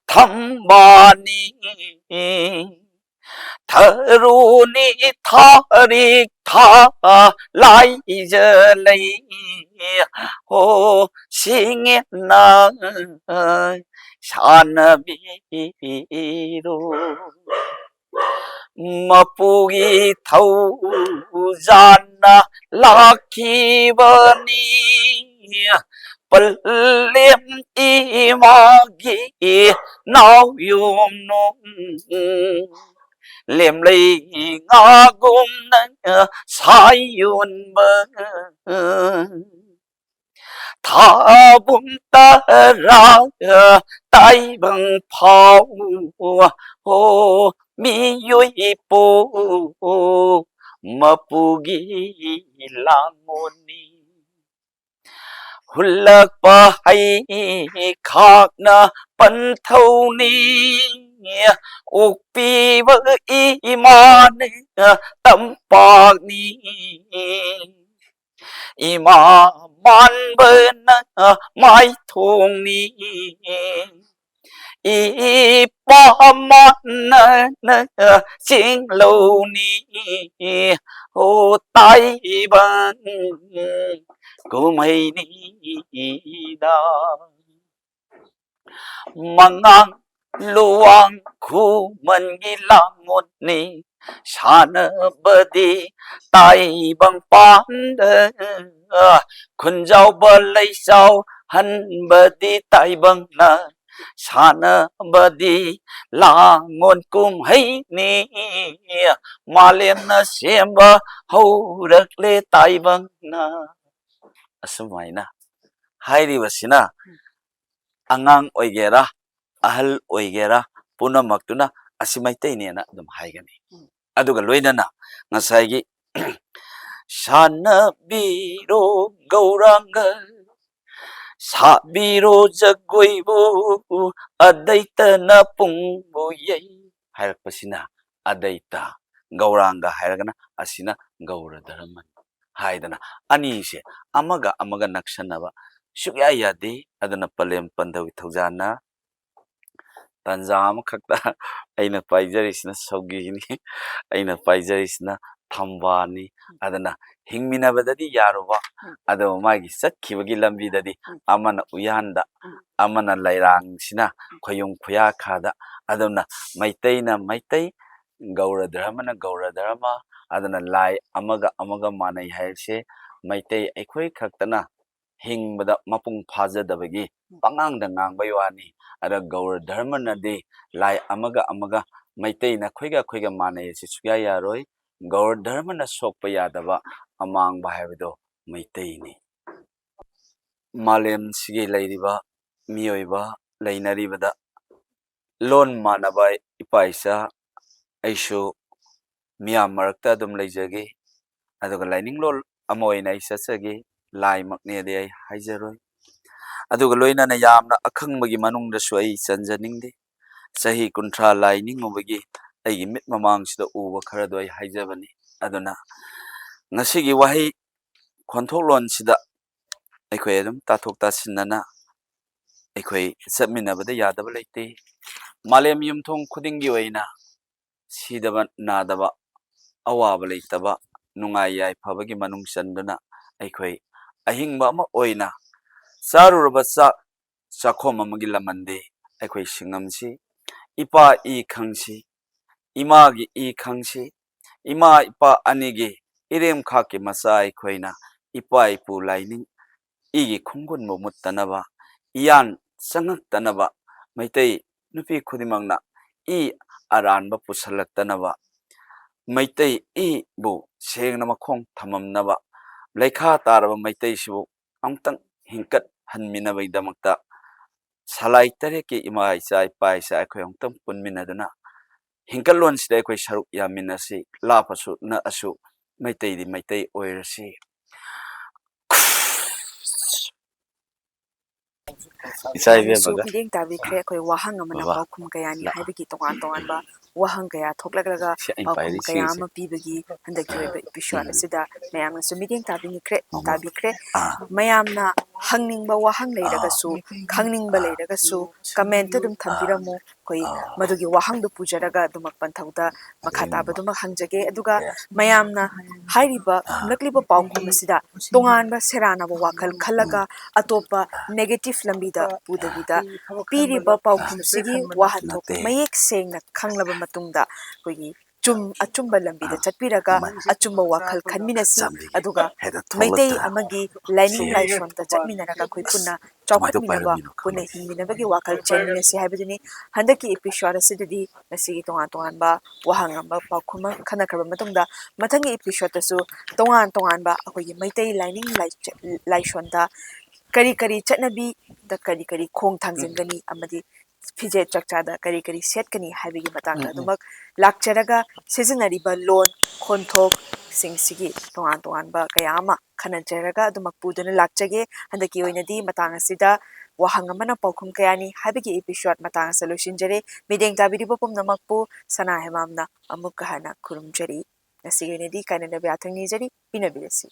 thăm ba ni thơ ni thari tha lại giờ lấy ô singin na sana biru mapugi thau jana lakhibani palem imagi nau yum nong lem lei nga gum na sayun ba tha bum ta ra tai bang phao ho mi yui po mapugi langoni hulak pa hai khak na pan thau ni ukpi ba iman tam pak ni ima man bên mai thùng ni i pa man sing lâu ni ô tai ban cô mày ni da mangang luang khu man gi langon ni sana badi tai bang pan de kun jau ba lei sau han badi tai bang na sana badi langon kum hai ni malem na semba haurak le tai bang na asumai na hairi basina angang oigera ahal oigera punamakuna asimaitai ne na dum haigani aduga loinana ngasai Sanabiro gauranga sabiro jagoibu adaita na pungbo yai hairapasina adaita gauranga hairagana asina gaura dharman haidana ani se amaga naksanaba sugya yade adana palem pandawi thaujana tanjam khakta aina paijarisina saugini aina paijarisina thambani adana hingminabadadi yaruba ado magi sakkibagi lambidadi amana uyanda amana lairang sina khoyung khuya khada adona maitaina maitai gaura dharma adana lai amaga manai haise maitai aikhoi khaktana hingbada mapung phajadabagi pangangda ngangbay wani ada gaura dharma nadi lai amaga maitai na khoiga manai se sugya yaroi gaur dharma na sokpa yadaba amang bahaido maitai ni malem sige lairiba miyoiba lainaribada lon manaba ipaisa aisho miyam marakta dum leijage aduga laining lol amoina isasage lai makne de ai haijaroi aduga loina na yamna akhangbagi manungda su ai chanjaningde sahi kuntra lai ningobagi ai mit mamang sida uba khara do ai haijabani aduna ngasigi wahi khonthok lon sida ꯑꯩꯈꯣꯏ ꯑꯗꯨꯝ ꯇꯥꯊꯣꯛ ꯇꯥꯁꯤꯟꯅꯅ ꯑꯩꯈꯣꯏ ꯆꯠꯃꯤꯟꯅꯕꯗ ꯌꯥꯗꯕ ꯂꯩꯇꯦ ꯃꯥꯂꯦꯝ ꯌꯨꯝꯊꯣꯡ ꯈꯨꯗꯤꯡꯒꯤ ꯑꯣꯏꯅ ꯁꯤꯗꯕ ꯅꯥꯗꯕ ꯑꯋꯥꯕ ꯂꯩꯇꯕ ꯅꯨꯡꯉꯥꯏ ꯌꯥꯏꯐꯕꯒꯤ ꯃꯅꯨꯡ ꯆꯟꯗꯨꯅ ꯑꯩꯈꯣꯏ ꯑꯍꯤꯡꯕ ꯑꯃ ꯑꯣꯏꯅ ꯆꯥꯔꯨꯔꯕ ꯆꯥꯛꯈꯣꯝ ꯑꯃꯒꯤ ꯂꯃꯟꯗꯤ ꯑꯩꯈꯣꯏ ꯁꯤꯡꯉꯝꯁꯤ ꯏꯄꯥ ꯏ ꯈꯪꯁꯤ ꯏꯃꯥꯒꯤ ꯏ ꯈꯪꯁꯤ ꯏꯃꯥ ꯏꯄꯥ ꯑꯅꯤꯒꯤ ꯏꯔꯦꯝꯈꯥꯛꯀꯤ ꯃꯆꯥ ꯑꯩꯈꯣꯏꯅ ꯏꯄꯥ ꯏꯄꯨ ꯂꯥꯏꯅꯤꯡ ꯏꯒꯤ ꯈꯣꯡꯒꯨꯟꯕꯨ ꯃꯨꯠꯇꯅꯕ ꯏꯌꯥꯟ ꯆꯪꯉꯛꯇꯅꯕ ꯃꯩꯇꯩ ꯅꯨꯄꯤ ꯈꯨꯗꯤꯡꯃꯛꯅ ꯏ ꯑꯔꯥꯟꯕ ꯄꯨꯁꯜꯂꯛꯇꯅꯕ ꯃꯩꯇꯩ ꯏꯕꯨ ꯁꯦꯡꯅ ꯃꯈꯣꯡ ꯊꯝꯃꯝꯅꯕ ꯂꯩꯈꯥ ꯇꯥꯔꯕ ꯃꯩꯇꯩꯁꯤꯕꯨ ꯑꯃꯨꯛꯇꯪ ꯍꯤꯡꯀꯠꯍꯟꯃꯤꯟꯅꯕꯒꯤꯗꯃꯛꯇ ꯁꯂꯥꯏ ꯇꯔꯦꯠꯀꯤ ꯏꯃꯥ ꯏꯆꯥ ꯏꯄꯥ ꯏꯆꯥ ꯑꯩꯈꯣꯏ ꯑꯃꯨꯛꯇꯪ ꯄꯨꯟꯃꯤꯟꯅꯗꯨꯅ ꯍꯤꯡꯀꯠꯂꯣꯟꯁꯤꯗ ꯑꯩꯈꯣꯏ ꯁꯔꯨꯛ ꯌꯥꯃꯤꯟꯅꯁꯤ ꯂꯥꯞꯄꯁꯨ ꯅꯛꯑꯁꯨ ꯃꯩꯇꯩꯗꯤ ꯃꯩꯇꯩ ꯑꯣꯏꯔꯁꯤ ꯏꯆꯥ ꯃꯌꯥꯝꯅꯁꯨ ꯏꯕꯦꯝꯃꯒ ꯃꯤꯠꯌꯦꯡ ꯇꯥꯕꯤꯈ꯭ꯔꯦ ꯑꯩꯈꯣꯏ ꯋꯥꯍꯪ ꯑꯃꯅ ꯕꯕꯥ ꯄꯥꯎꯈꯨꯝ ꯀꯌꯥꯅꯤ ꯂꯥꯛꯑꯣ ꯍꯥꯏꯕꯒꯤ ꯇꯣꯉꯥꯟ ꯇꯣꯉꯥꯟꯕ ꯋꯥꯍꯪ ꯀꯌꯥ ꯊꯣꯛꯂꯛꯂꯒ ꯁꯤ ꯑꯩꯅ ꯄꯥꯎꯈꯨꯝ ꯄꯥꯏꯔꯤ ꯀꯌꯥ ꯁꯤꯒꯤꯁꯦ ꯑꯃ ꯄꯤꯕꯒꯤ ꯍꯟꯗꯛꯀꯤ ꯑꯣꯏꯕ ꯏꯄꯤꯁꯣꯠ ꯑꯁꯤꯗ ꯃꯌꯥꯝꯅꯁꯨ ꯃꯤꯠꯌꯦꯡ ꯇꯥꯕꯤꯈ꯭ꯔꯦ ꯃꯌꯥꯝꯅ ꯍꯪꯅꯤꯡꯕ ꯋꯥꯍꯪ ꯂꯩꯔꯒꯁꯨ ꯈꯪꯅꯤꯡꯕ ꯂꯩꯔꯒꯁꯨ ꯀꯃꯦꯟꯇ ꯑꯗꯨꯝ ꯊꯝꯕꯤꯔꯝꯃꯨ ꯑꯩꯈꯣꯏ ꯃꯗꯨꯒꯤ ꯋꯥꯍꯪꯗꯨ ꯄꯨꯖꯔꯒ ꯑꯗꯨꯃꯛ ꯄꯟꯊꯧꯗ ꯃꯈꯥ ꯇꯥꯕꯗꯨꯃꯛ ꯍꯪꯖꯒꯦ ꯑꯗꯨꯒ ꯃꯌꯥꯝꯅ ꯍꯥꯏꯔꯤꯕ ꯈꯨꯝꯂꯛꯂꯤꯕ ꯄꯥꯎꯈꯨꯝ ꯑꯁꯤꯗ ꯇꯣꯉꯥꯟꯕ ꯁꯦꯔꯥꯟꯅꯕ ꯋꯥꯈꯜ ꯈꯜꯂꯒ ꯑꯇꯣꯞꯄ ꯅꯦꯒꯦꯇꯤꯚ ꯂꯝꯕꯤꯗ ꯄꯨꯗꯕꯤꯗ ꯄꯤꯔꯤꯕ ꯄꯥꯎꯈꯨꯝꯁꯤꯒꯤ ꯋꯥꯍꯟꯊꯣꯛ ꯃꯌꯦꯛ ꯁꯦꯡꯅ ꯈꯪꯂꯕ ꯃꯇꯨꯡꯗ ꯑꯩꯈꯣꯏꯒꯤ ꯑꯆꯨꯝꯕ ꯂꯝꯕꯤꯗ ꯆꯠꯄꯤꯔꯒ ꯑꯆꯨꯝꯕ ꯋꯥꯈꯜ ꯈꯟꯃꯤꯟꯅꯁꯤ ꯑꯗꯨꯒ ꯃꯩꯇꯩ ꯑꯃꯒꯤ ꯂꯥꯏꯅꯤꯡ ꯂꯥꯏꯁꯣꯟꯗ ꯆꯠꯃꯤꯟꯅꯔꯒ ꯑꯩꯈꯣꯏ ꯄꯨꯟꯅ ꯆꯥꯎꯈꯠꯃꯤꯟꯅꯕ ꯄꯨꯟꯅ ꯍꯤꯡꯃꯤꯟꯅꯕꯒꯤ ꯋꯥꯈꯜ ꯆꯦꯟꯃꯤꯟꯅꯁꯤ ꯍꯥꯏꯕꯗꯨꯅꯤ ꯍꯟꯗꯛꯀꯤ ꯏꯄꯤꯁꯣꯠ ꯑꯁꯤꯗꯗꯤ ꯉꯁꯤꯒꯤ ꯇꯣꯉꯥꯟ ꯇꯣꯉꯥꯟꯕ ꯋꯥꯍꯪ ꯑꯃ ꯄꯥꯎꯈꯨꯝ ꯑꯃ ꯈꯟꯅꯈ꯭ꯔꯕ ꯃꯇꯨꯡꯗ ꯃꯊꯪꯒꯤ ꯏꯄꯤꯁꯣꯠꯇꯁꯨ ꯇꯣꯉꯥꯟ ꯇꯣꯉꯥꯟꯕ ꯑꯩꯈꯣꯏꯒꯤ ꯃꯩꯇꯩ ꯂꯥꯏꯅꯤꯡ ꯂꯥꯏꯁꯣꯟꯗ ꯀꯔꯤ ꯀꯔꯤ ꯆꯠꯅꯕꯤꯗ ꯀꯔꯤ ꯀꯔꯤ ꯈꯣꯡ ꯊꯥꯡꯖꯤꯟꯒꯅꯤ ꯑꯃꯗꯤ ꯐꯤꯖꯦꯠ ꯆꯥꯛꯆꯥꯗ ꯀꯔꯤ ꯀꯔꯤ ꯁꯦꯠꯀꯅꯤ ꯍꯥꯏꯕꯒꯤ ꯃꯇꯥꯡꯗ ꯑꯗꯨꯃꯛ ꯂꯥꯛꯆꯔꯒ ꯁꯤꯖꯤꯟꯅꯔꯤꯕ ꯂꯣꯟ ꯈꯣꯟꯊꯣꯛꯁꯤꯡꯁꯤꯒꯤ ꯇꯣꯉꯥꯟ ꯇꯣꯉꯥꯟꯕ ꯀꯌꯥ ꯑꯃ ꯈꯟꯅꯖꯔꯒ ꯑꯗꯨꯃꯛ ꯄꯨꯗꯨꯅ ꯂꯥꯛꯆꯒꯦ ꯍꯟꯗꯛꯀꯤ ꯑꯣꯏꯅꯗꯤ ꯃꯇꯥꯡ ꯑꯁꯤꯗ ꯋꯥꯍꯪ ꯑꯃꯅ ꯄꯥꯎꯈꯨꯝ ꯀꯌꯥꯅꯤ ꯍꯥꯏꯕꯒꯤ ꯏꯄꯤꯁꯣꯠ ꯃꯇꯥꯡ ꯑꯁꯤꯗ ꯂꯣꯏꯁꯤꯟꯖꯔꯦ ꯃꯤꯠꯌꯦꯡ ꯇꯥꯕꯤꯔꯤꯕ ꯄꯨꯝꯅꯃꯛꯄꯨ ꯁꯅꯥ ꯍꯦꯃꯥꯝꯅ ꯑꯃꯨꯛꯀ ꯍꯟꯅ ꯈꯨꯔꯨꯝꯖꯔꯤ ꯉꯁꯤꯒꯤ ꯑꯣꯏꯅꯗꯤ ꯀꯥꯏꯅꯅꯕ ꯌꯥꯊꯪ ꯅꯤꯖꯔꯤ ꯄꯤꯅꯕꯤꯔꯁꯤ